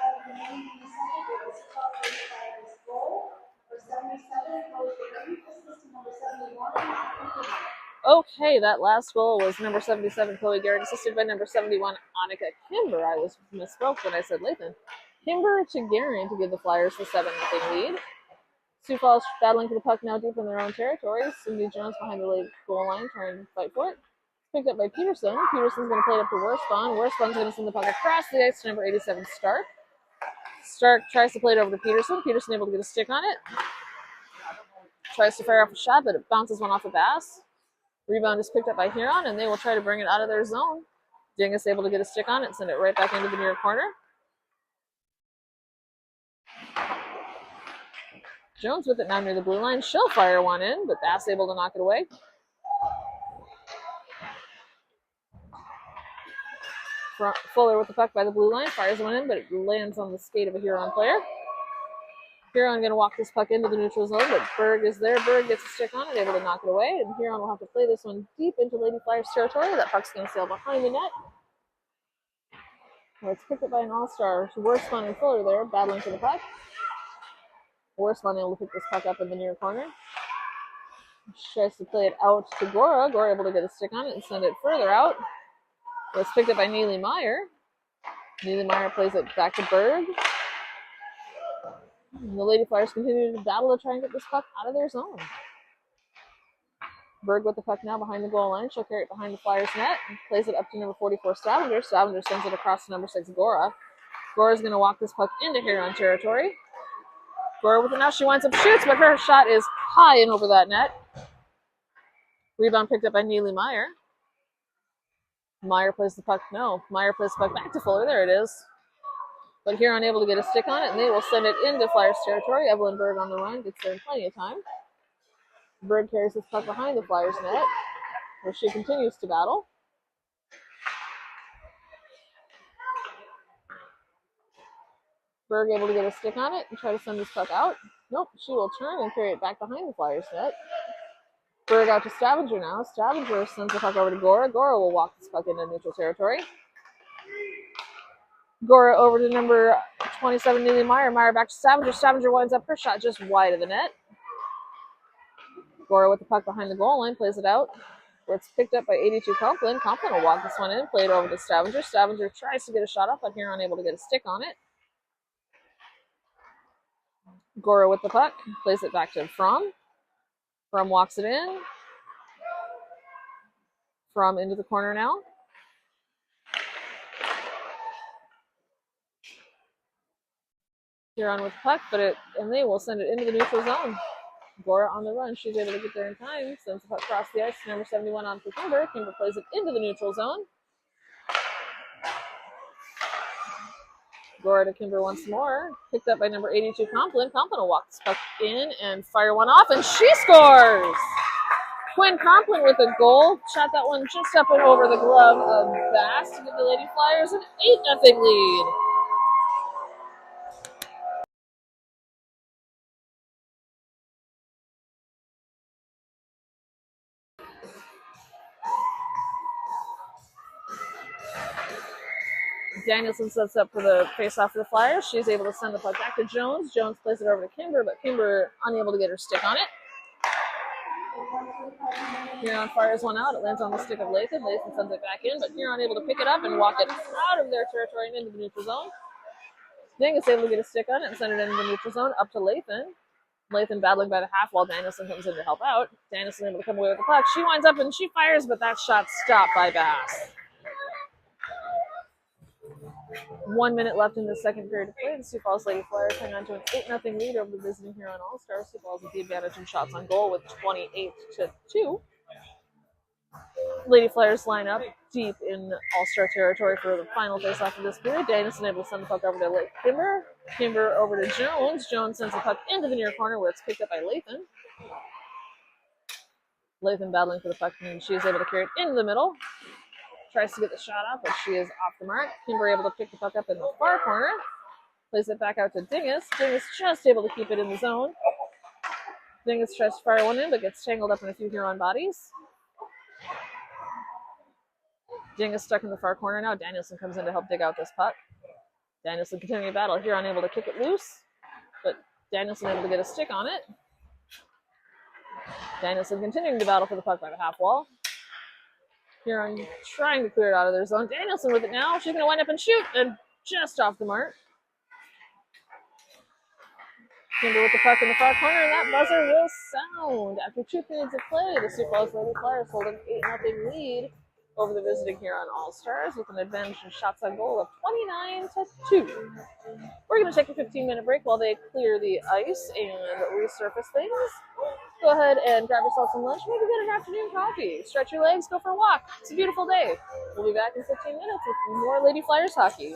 Okay, that last goal was number 77, Chloe Gehring, assisted by number 71, Annika Kimber. I was misspoke when I said Lathan. Kimber to Gehring to give the Flyers the 7-0 lead. Sioux Falls battling for the puck now deep in their own territory. Cindy Jones behind the late goal line trying to fight for it. Picked up by Peterson. Peterson's going to play it up to Worspan. Worspan's going to send the puck across the ice to number 87, Stark. Stark tries to play it over to Peterson. Peterson able to get a stick on it. Tries to fire off a shot, but it bounces one off the pass. Rebound is picked up by Huron, and they will try to bring it out of their zone. Dingus able to get a stick on it and send it right back into the near corner. Jones with it now near the blue line. She'll fire one in, but Bass able to knock it away. Fuller with the puck by the blue line. Fires one in, but it lands on the skate of a Huron player. Huron going to walk this puck into the neutral zone, but Berg is there. Berg gets a stick on it, able to knock it away, and Huron will have to play this one deep into Lady Flyers territory. That puck's going to sail behind the net. Well, it's picked up by an all-star. Worsman and Fuller there, battling for the puck. Worsman able to pick this puck up in the near corner. Tries to play it out to Gora. Gora able to get a stick on it and send it further out. Well, it's picked up by Neely Meyer. Neely Meyer plays it back to Berg. And the Lady Flyers continue to battle to try and get this puck out of their zone. Berg with the puck now behind the goal line. She'll carry it behind the Flyers net and plays it up to number 44, Stavanger. Stavanger sends it across to number 6, Gora. Gora's going to walk this puck into Huron territory. Gora with it now. She winds up shoots, but her shot is high and over that net. Rebound picked up by Neely Meyer. Meyer plays the puck. No, Meyer plays the puck back to Fuller. There it is. But Huron able to get a stick on it, and they will send it into Flyers territory. Evelyn Berg on the run, gets there in plenty of time. Berg carries this puck behind the Flyers net, where she continues to battle. Berg able to get a stick on it and try to send this puck out. Nope, she will turn and carry it back behind the Flyers net. Berg out to Stavanger now. Stavanger sends the puck over to Gora. Gora will walk this puck into neutral territory. Gora over to number 27, Neely Meyer. Meyer back to Stavanger. Stavanger winds up her shot just wide of the net. Gora with the puck behind the goal line, plays it out, where it's picked up by 82 Complin. Complin will walk this one in, play it over to Stavanger. Stavanger tries to get a shot up, but Huron able to get a stick on it. Gora with the puck, plays it back to Fromm. Fromm walks it in. Fromm into the corner now. Huron with the puck, and they will send it into the neutral zone. Gora on the run. She's able to get there in time. Sends the puck across the ice. Number 71 on for Kimber. Kimber plays it into the neutral zone. Gora to Kimber once more. Picked up by number 82, Complin. Complin will walk this puck in and fire one off, and she scores! Quinn Complin with a goal. Shot that one just up and over the glove of Bass to give the Lady Flyers an 8-0 lead. Danielson sets up for the face-off for the Flyers. She's able to send the puck back to Jones. Jones plays it over to Kimber, but Kimber unable to get her stick on it. Huron fires one out. It lands on the stick of Lathan. Lathan sends it back in, but Huron able to pick it up and walk it out of their territory and into the neutral zone. Dingus able to get a stick on it and send it into the neutral zone up to Lathan. Lathan battling by the half while Danielson comes in to help out. Danielson able to come away with the puck. She winds up and she fires, but that shot stopped by Bass. 1 minute left in the second period of play. The Sioux Falls Lady Flyers hang on to an 8-0 lead over the visiting Huron All-Stars. Sioux Falls with the advantage in shots on goal with 28-2. Lady Flyers line up deep in All-Star territory for the final face-off of this period. Danielson able to send the puck over to Kimber. Kimber over to Jones. Jones sends the puck into the near corner where it's picked up by Lathan. Lathan battling for the puck, and she is able to carry it into the middle. Tries to get the shot off, but she is off the mark. Kimber able to pick the puck up in the far corner. Plays it back out to Dingus. Dingus just able to keep it in the zone. Dingus tries to fire one in, but gets tangled up in a few Huron bodies. Dingus stuck in the far corner now. Danielson comes in to help dig out this puck. Danielson continuing to battle. Huron able to kick it loose, but Danielson able to get a stick on it. Danielson continuing to battle for the puck by the half wall. Huron trying to clear it out of their zone. Danielson with it now. She's going to wind up and shoot, and just off the mark. Kimber with the puck in the far corner, and that buzzer will sound. After 2 periods of play, the Sioux Falls Lady Flyers hold an 8-0 lead over the visiting Huron All-Stars with an advantage in shots on goal of 29-2. We're going to take a 15-minute break while they clear the ice and resurface things. Go ahead and grab yourself some lunch, maybe get an afternoon coffee, stretch your legs, go for a walk. It's a beautiful day. We'll be back in 15 minutes with more Lady Flyers hockey.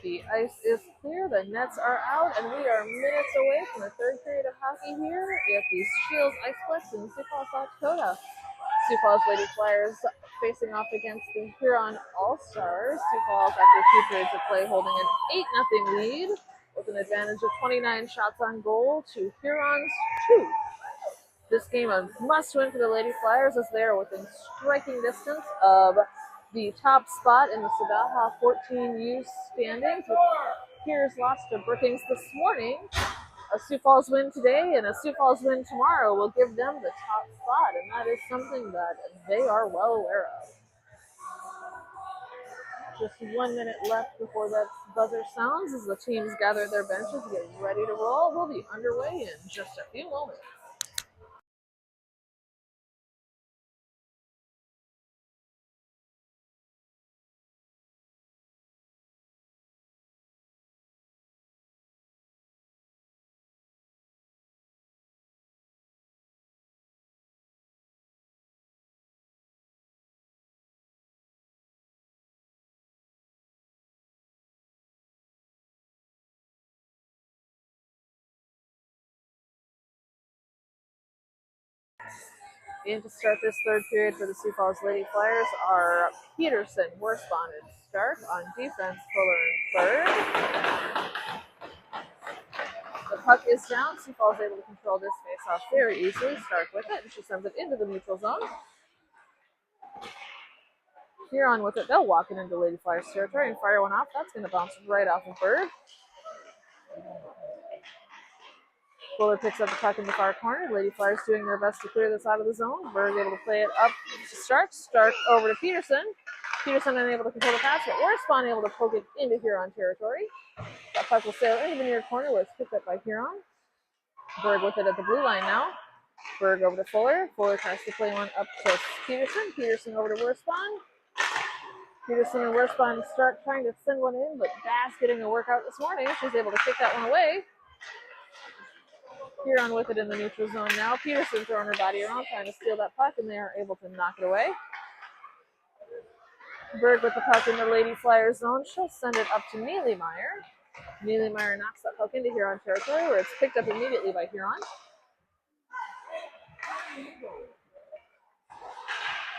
The ice is clear, the nets are out, and we are minutes away from the third period of hockey here at the Shields Iceplex in Sioux Falls, South Dakota. Sioux Falls Lady Flyers facing off against the Huron All-Stars. Sioux Falls, after 2 periods of play, holding an 8-0 lead with an advantage of 29 shots on goal to Huron's 2. This game a must-win for the Lady Flyers as they are within striking distance of the top spot in the Sadaha 14U standings. With Piers lost to Brookings this morning. A Sioux Falls win today and a Sioux Falls win tomorrow will give them the top spot, and that is something that they are well aware of. Just 1 minute left before that buzzer sounds as the teams gather their benches, getting ready to roll. We'll be underway in just a few moments. In to start this third period for the Sioux Falls Lady Flyers are Peterson, Worsbon, and Stark. On defense, Fuller and Bird. The puck is down. Sioux Falls able to control this face-off very easily. Stark with it, and she sends it into the neutral zone. Huron with it. They'll walk it into Lady Flyers territory and fire one off. That's going to bounce right off of Bird. Fuller picks up the puck in the far corner. Lady Flyers doing their best to clear this out of the zone. Bird able to play it up to Stark. Stark over to Peterson. Peterson unable to control the pass, but Worsbon able to poke it into Huron territory. That puck will sail into the near corner where it's picked up by Huron. Berg with it at the blue line now. Berg over to Fuller. Fuller tries to play one up to Peterson. Peterson over to Worsbon. Peterson and Worsbon start trying to send one in, but Bass getting a workout this morning. She's able to kick that one away. Huron with it in the neutral zone now. Peterson throwing her body around, trying to steal that puck, and they are able to knock it away. Berg with the puck in the Lady Flyers zone. She'll send it up to Neelymeyer. Neelymeyer knocks that puck into Huron territory, where it's picked up immediately by Huron.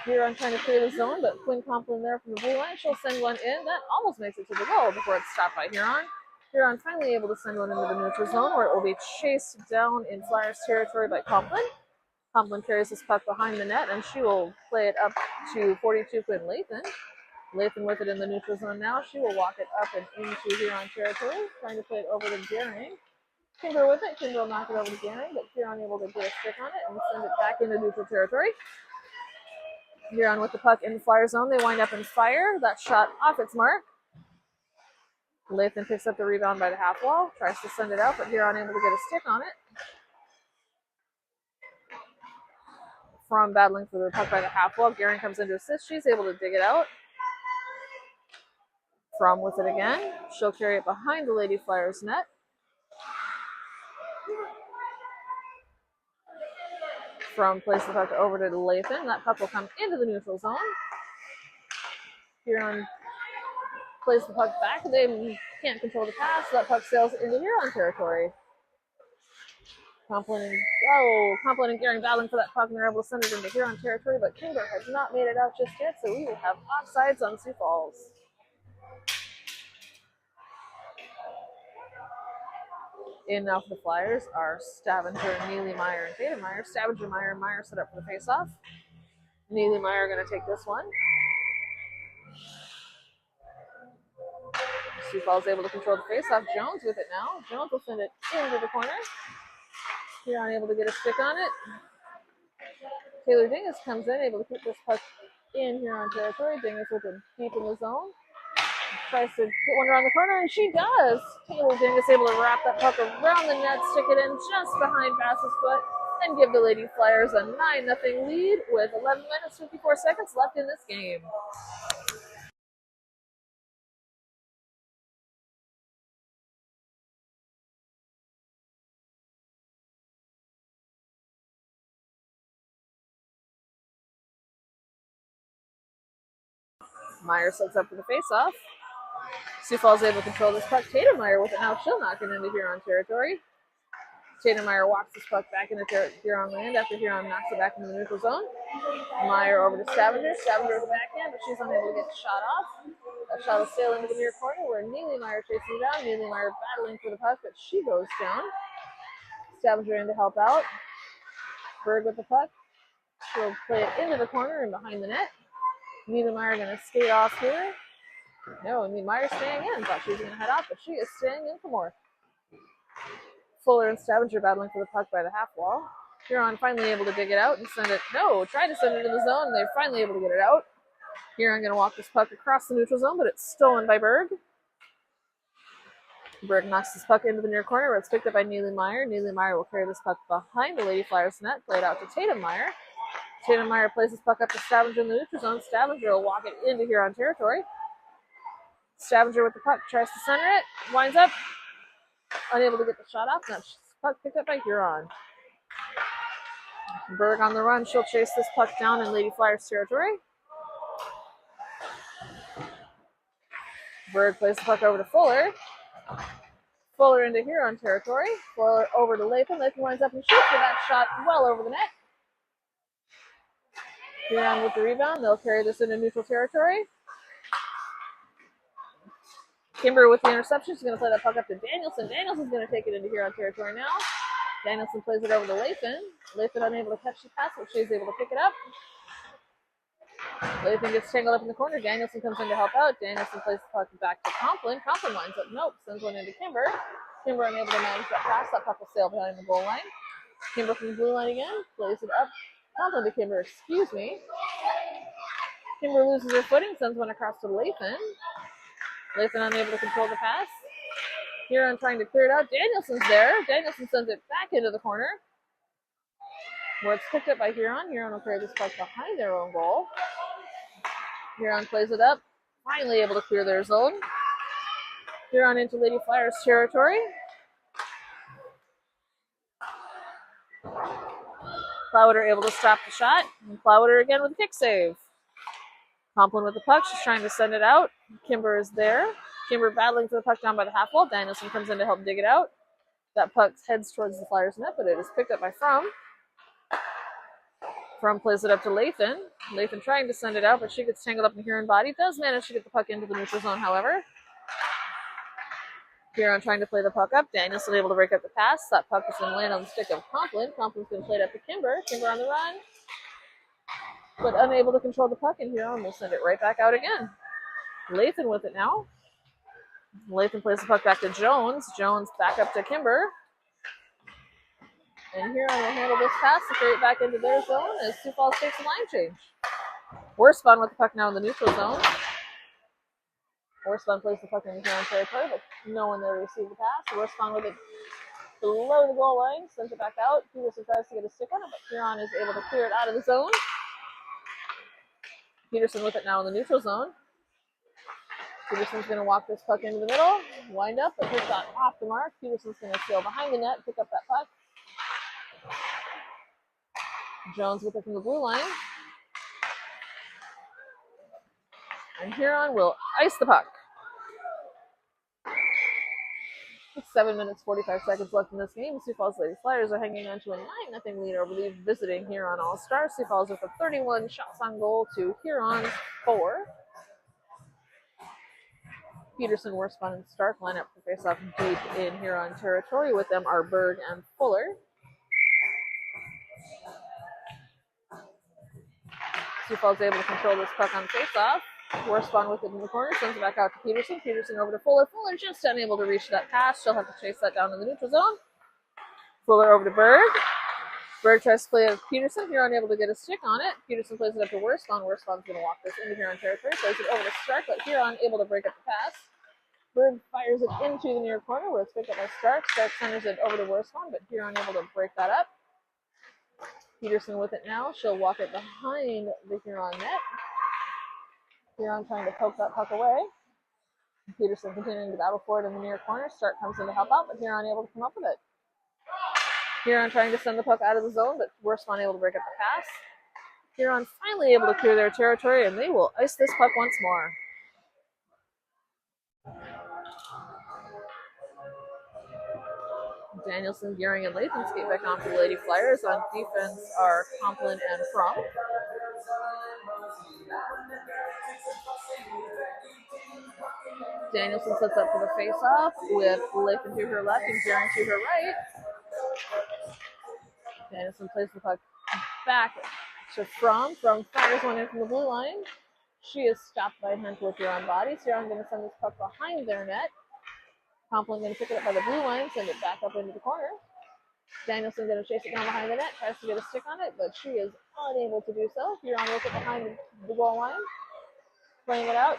Huron trying to clear the zone, but Quinn Complin there from the blue line. She'll send one in. That almost makes it to the goal before it's stopped by Huron. Huron finally able to send one into the neutral zone, where it will be chased down in Flyers territory by Complin. Complin carries this puck behind the net, and she will play it up to 42 Quinn Lathan. Lathan with it in the neutral zone now. She will walk it up and into Huron territory, trying to play it over to Gehring. Kimber with it. Kimber will knock it over to Gehring, but Huron able to get a stick on it and send it back into neutral territory. Huron with the puck in the Flyer zone. They wind up and fire. That shot off its mark. Lathan picks up the rebound by the half wall, tries to send it out, but Huron able to get a stick on it. From battling for the puck by the half wall, Gehring comes in to assist. She's able to dig it out. From with it again. She'll carry it behind the Lady Flyers net. From plays the puck over to Lathan. That puck will come into the neutral zone. Huron plays the puck back. They can't control the pass. That puck sails into Huron territory. Complin and Gehring battling for that puck, and they're able to send it into Huron territory, but Kimber has not made it out just yet, so we will have offsides on Sioux Falls. In now for the Flyers are Stavanger, Neelymeyer, and Bademeyer. Stavanger, Meyer, and Meyer set up for the face-off. Neelymeyer going to take this one. Sioux Falls able to control the face-off. Jones with it now. Jones will send it into the corner. Huron able to get a stick on it. Taylor Dingus comes in, able to keep this puck in Huron territory. Dingus with it deep in the zone. Tries to get one around the corner, and she does. Taylor Dingus able to wrap that puck around the net, stick it in just behind Bass's foot, and give the Lady Flyers a 9-0 lead with 11 minutes, 54 seconds left in this game. Meyer sets up for the face-off. Sioux Falls able to control this puck. Tatemeyer with it now. She'll knock it into Huron territory. Tatemeyer walks this puck back into Huron land after Huron knocks it back into the neutral zone. Meyer over to Stavanger. Stavanger with the backhand, but she's unable to get the shot off. That shot will sail into the near corner where Meyer chasing down. Meyer battling for the puck, but she goes down. Stavanger in to help out. Berg with the puck. She'll play it into the corner and behind the net. Meyer going to skate off here. No, Meyer staying in. Thought she was going to head off, but she is staying in for more. Fuller and Stavanger battling for the puck by the half wall. Huron finally able to dig it out and send it. No, trying to send it in the zone. They're finally able to get it out. Huron going to walk this puck across the neutral zone, but it's stolen by Berg. Berg knocks this puck into the near corner where it's picked up by Meyer. Meyer will carry this puck behind the Lady Flyers net, play it out to Tatemeyer. Tatemeyer plays this puck up to Stavanger in the neutral zone. Stavanger will walk it into Huron territory. Stavanger with the puck tries to center it, winds up, unable to get the shot off. That puck picked up by Huron. Berg on the run. She'll chase this puck down in Lady Flyers territory. Berg plays the puck over to Fuller. Fuller into Huron territory. Fuller over to Lathan. Lathan winds up and shoots for that shot well over the net. Huron with the rebound. They'll carry this into neutral territory. Kimber with the interception. She's going to play that puck up to Danielson. Danielson's going to take it into Huron territory now. Danielson plays it over to Lathan. Lathan unable to catch the pass, but she's able to pick it up. Lathan gets tangled up in the corner. Danielson comes in to help out. Danielson plays the puck back to Complin. Complin winds up. Nope. Sends one into Kimber. Kimber unable to manage that pass. That puck will sail behind the goal line. Kimber from the blue line again. Plays it up. Complin to Kimber. Excuse me. Kimber loses her footing. Sends one across to Lathan. Lathan unable to control the pass. Huron trying to clear it out. Danielson's there. Danielson sends it back into the corner, where it's picked up by Huron. Huron will carry this puck behind their own goal. Huron plays it up. Finally able to clear their zone. Huron into Lady Flyers territory. Plowder able to stop the shot. And Plowder again with a kick save. Complin with the puck. She's trying to send it out. Kimber is there. Kimber battling for the puck down by the half wall. Danielson comes in to help dig it out. That puck heads towards the Flyers net, but it is picked up by Frum. Frum plays it up to Lathan. Lathan trying to send it out, but she gets tangled up in Huron body. Does manage to get the puck into the neutral zone, however. Huron trying to play the puck up. Danielson able to break up the pass. That puck is going to land on the stick of Complin. Complin's going to play it up to Kimber. Kimber on the run, but unable to control the puck, and Huron will send it right back out again. Lathan with it now. Lathan plays the puck back to Jones. Jones back up to Kimber. And Huron will handle this pass to carry it back into their zone as Sioux Falls takes a line change. Worspan with the puck now in the neutral zone. Worspan plays the puck in the Huron territory, but no one there to receive the pass. Worspan with it below the goal line, sends it back out. Peterson tries to get a stick on it, but Huron is able to clear it out of the zone. Peterson with it now in the neutral zone. Peterson's going to walk this puck into the middle, wind up, but her shot off the mark. Peterson's going to sail behind the net, pick up that puck. Jones with it from the blue line. And Huron will ice the puck. With 7 minutes, 45 seconds left in this game. Sioux Falls Lady Flyers are hanging on to a 9-0 lead over the visiting Huron All-Stars. Sioux Falls with a 31 shots on goal to Huron's 4. Peterson, Worspan, and Stark line up to face off deep in Huron territory. With them are Berg and Fuller. Sioux Falls able to control this puck on face-off. Worspan with it in the corner, sends it back out to Peterson. Peterson over to Fuller. Fuller just unable to reach that pass. She'll have to chase that down in the neutral zone. Fuller over to Berg. Berg tries to play it with Peterson. Huron able to get a stick on it. Peterson plays it up to Worspan. Worspan's going to walk this into Huron territory. Plays it over to Stark, but Huron able to break up the pass. Berg fires it into the near corner where it's picked up by Stark. Stark centers it over to Worspan, but Huron able to break that up. Peterson with it now. She'll walk it behind the Huron net. Huron trying to poke that puck away. Peterson continuing to battle for it in the near corner. Stark comes in to help out, but Huron able to come up with it. Huron trying to send the puck out of the zone, but Worspan able to break up the pass. Huron finally able to clear their territory, and they will ice this puck once more. Danielson, Gearing, and Lathan skate back on for the Lady Flyers. On defense are Complin and Fromm. Danielson sets up for the face-off with Lathan to her left and Gearing to her right. Danielson plays the puck back to Fromm. Fromm fires one in from the blue line. She is stopped by Hunt with Huron bodies. Huron going to send this puck behind their net. Complin going to pick it up by the blue line, send it back up into the corner. Danielson going to chase it down behind the net, tries to get a stick on it, but she is unable to do so. Huron will get behind the goal line, playing it out.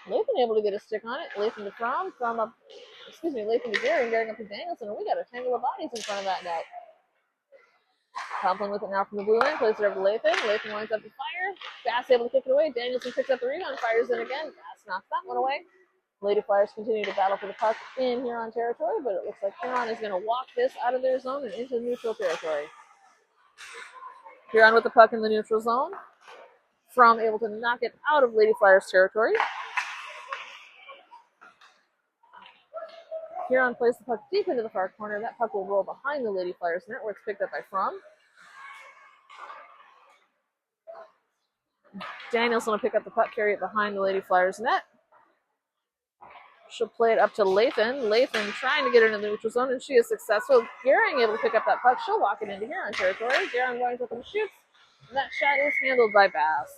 Lathan able to get a stick on it. Lathan to Fromm, Lathan to Gearing, Gearing up to Danielson, and we got a tangle of bodies in front of that net. Complin with it now from the blue line, plays it over to Lathan. Lathan winds up to fire. Bass able to kick it away. Danielson picks up the rebound, fires in again. Bass knocks that one away. Lady Flyers continue to battle for the puck in Huron territory, but it looks like Huron is going to walk this out of their zone and into neutral territory. Huron with the puck in the neutral zone. Fromm able to knock it out of Lady Flyers territory. Huron plays the puck deep into the far corner. That puck will roll behind the Lady Flyers net where it's picked up by Fromm. Danielson will pick up the puck, carry it behind the Lady Flyers net. She'll play it up to Lathan. Lathan trying to get into the neutral zone, and she is successful. Gearing able to pick up that puck. She'll walk it into Huron territory. Gearing winds up and shoots, and that shot is handled by Bass.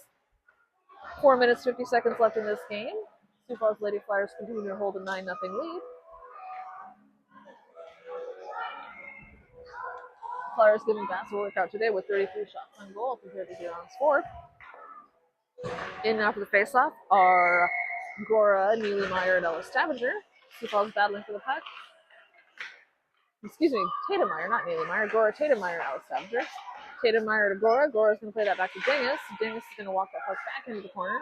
4 minutes, 50 seconds left in this game. Sioux Falls Lady Flyers continue to hold a 9-0 lead. Flyers giving Bass a workout today with 33 shots on goal compared to Huron's 4. In now for the faceoff are Gora, Neely Meyer, and Ella Stavanger. Sioux Falls battling for the puck. Excuse me, Tatum Meyer, not Neely Meyer. Gora, Tatum Meyer, Ella Stavanger. Tatum Meyer to Gora. Gora's going to play that back to Dingus. Dingus is going to walk that puck back into the corner.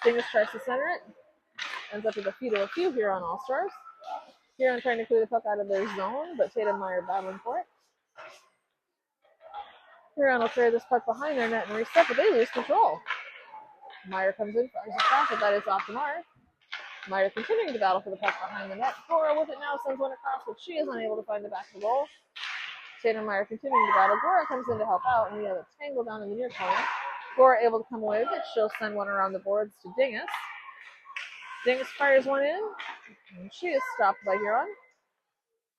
Dingus tries to center it. Ends up at the feet of a few Huron All-Stars. Huron trying to clear the puck out of their zone, but Tatum Meyer battling for it. Huron will carry this puck behind their net and reset, but they lose control. Meyer comes in, fires a shot, but that is off the mark. Meyer continuing to battle for the puck behind the net. Gora with it now sends one across, but she is unable to find the back of the goal. Tatum Meyer continuing to battle. Gora comes in to help out, and we have a tangle down in the near corner. Gora able to come away with it. She'll send one around the boards to Dingus. Dingus fires one in, and she is stopped by Huron.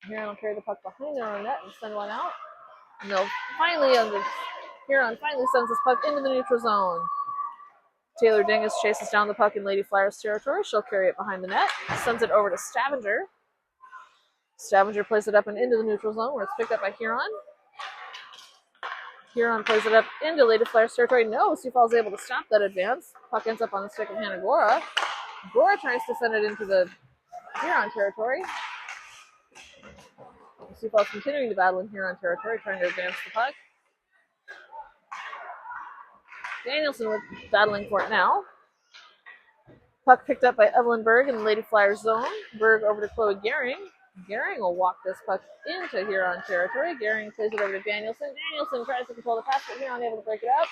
Huron will carry the puck behind their own net and send one out. And they'll Huron finally sends this puck into the neutral zone. Taylor Dingus chases down the puck in Lady Flyers territory. She'll carry it behind the net, sends it over to Stavanger. Stavanger plays it up and into the neutral zone where it's picked up by Huron. Huron plays it up into Lady Flyers territory. No, Sioux Falls able to stop that advance. Puck ends up on the stick of Hannah Gora. Gora tries to send it into the Huron territory. Sioux Falls continuing to battle in Huron territory, trying to advance the puck. Danielson was battling for it now. Puck picked up by Evelyn Berg in the Lady Flyers zone. Berg over to Chloe Gearing. Gearing will walk this puck into Huron territory. Gearing plays it over to Danielson. Danielson tries to control the pass, but Huron able to break it up.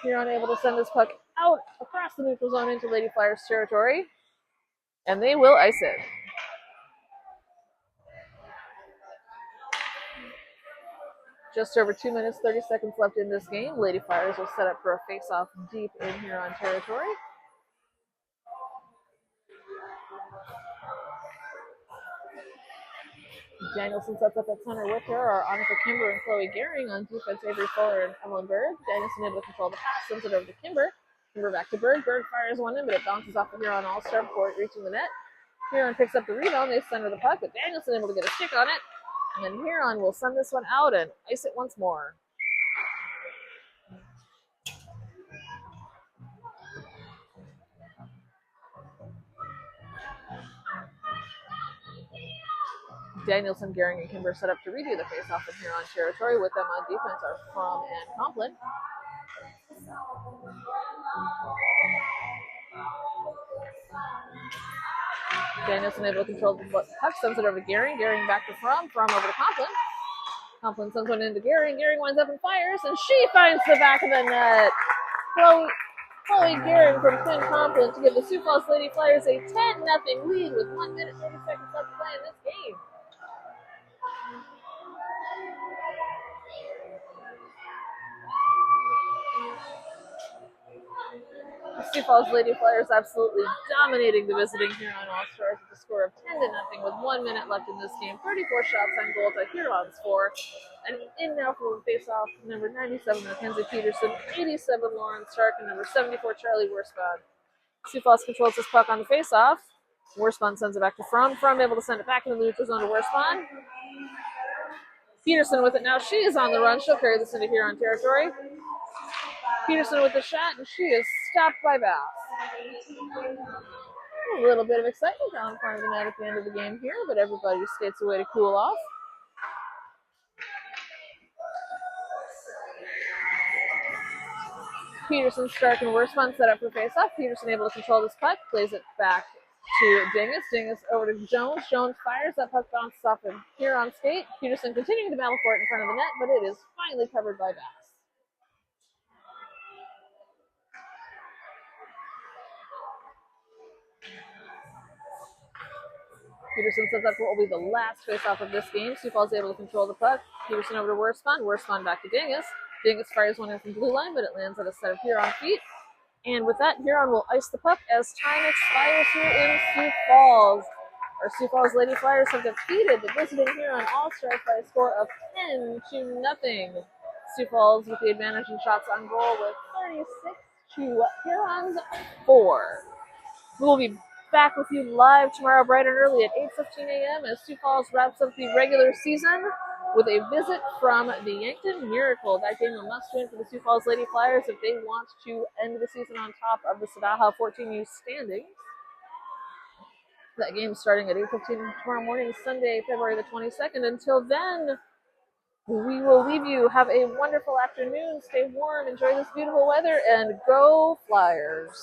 Huron able to send this puck out across the neutral zone into Lady Flyers territory. And they will ice it. Just over 2 minutes, 30 seconds left in this game. Lady Flyers will set up for a face-off deep in Huron territory. Danielson sets up at center with her are Annika Kimber and Chloe Gearing. On defense, Avery Fuller and Evelyn Berg. Danielson able to control the pass, sends it over to Kimber. Kimber back to Berg. Berg fires one in, but it bounces off the Huron All-Star before it reaching the net. Huron picks up the rebound. They center the puck, but Danielson able to get a stick on it. And then Huron will send this one out and ice it once more. Danielson, Gearing, and Kimber set up to redo the face-off in Huron territory. With them on defense are Fromm and Complin. Danielson able to control the puck, sends it over to Gearing. Gearing back to Fromm. Fromm over to Complin. Complin sends one into Gearing. Gearing winds up and fires, and she finds the back of the net. Chloe Guerin from Quinn Compton to give the Sioux Falls Lady Flyers a 10-0 lead with 1 minute 30 seconds left to play in this game. The Sioux Falls Lady Flyers absolutely dominating the visiting Huron All-Stars with a score of 10-0 with 1 minute left in this game. 34 shots on goal to Huron's 4. And in now for the face-off, number 97, Mackenzie Peterson, 87, Lauren Stark, and number 74, Charlie Worspan. Sioux Falls controls this puck on the face-off. Worspan sends it back to From. From able to send it back into the neutral zone to Worspan. Peterson with it now. She is on the run. She'll carry this into Huron territory. Peterson with the shot, and she is stopped by Bass. A little bit of excitement down in front of the net at the end of the game here, but everybody skates away to cool off. Peterson, Stark, and Worspan set up for face-off. Peterson able to control this puck, plays it back to Dingus. Dingus over to Jones. Jones fires. That puck bounces off of Huron skate. Peterson continuing to battle for it in front of the net, but it is finally covered by Bass. Peterson sets up what will be the last face-off of this game. Sioux Falls able to control the puck. Peterson over to Worspan. Worspan back to Dingus. Dingus fires one in from blue line, but it lands at a set of Huron feet. And with that, Huron will ice the puck as time expires here in Sioux Falls. Our Sioux Falls Lady Flyers have defeated the visiting Huron All-Stars by a score of 10-0. Sioux Falls with the advantage in shots on goal with 36 to Huron's 4. We will be back with you live tomorrow bright and early at 8:15 a.m. as Sioux Falls wraps up the regular season with a visit from the Yankton Miracle. That game a must-win for the Sioux Falls Lady Flyers if they want to end the season on top of the Sadaha 14U standings. That game starting at 8:15 tomorrow morning, Sunday, February the 22nd. Until then, we will leave you. Have a wonderful afternoon. Stay warm. Enjoy this beautiful weather. And go Flyers.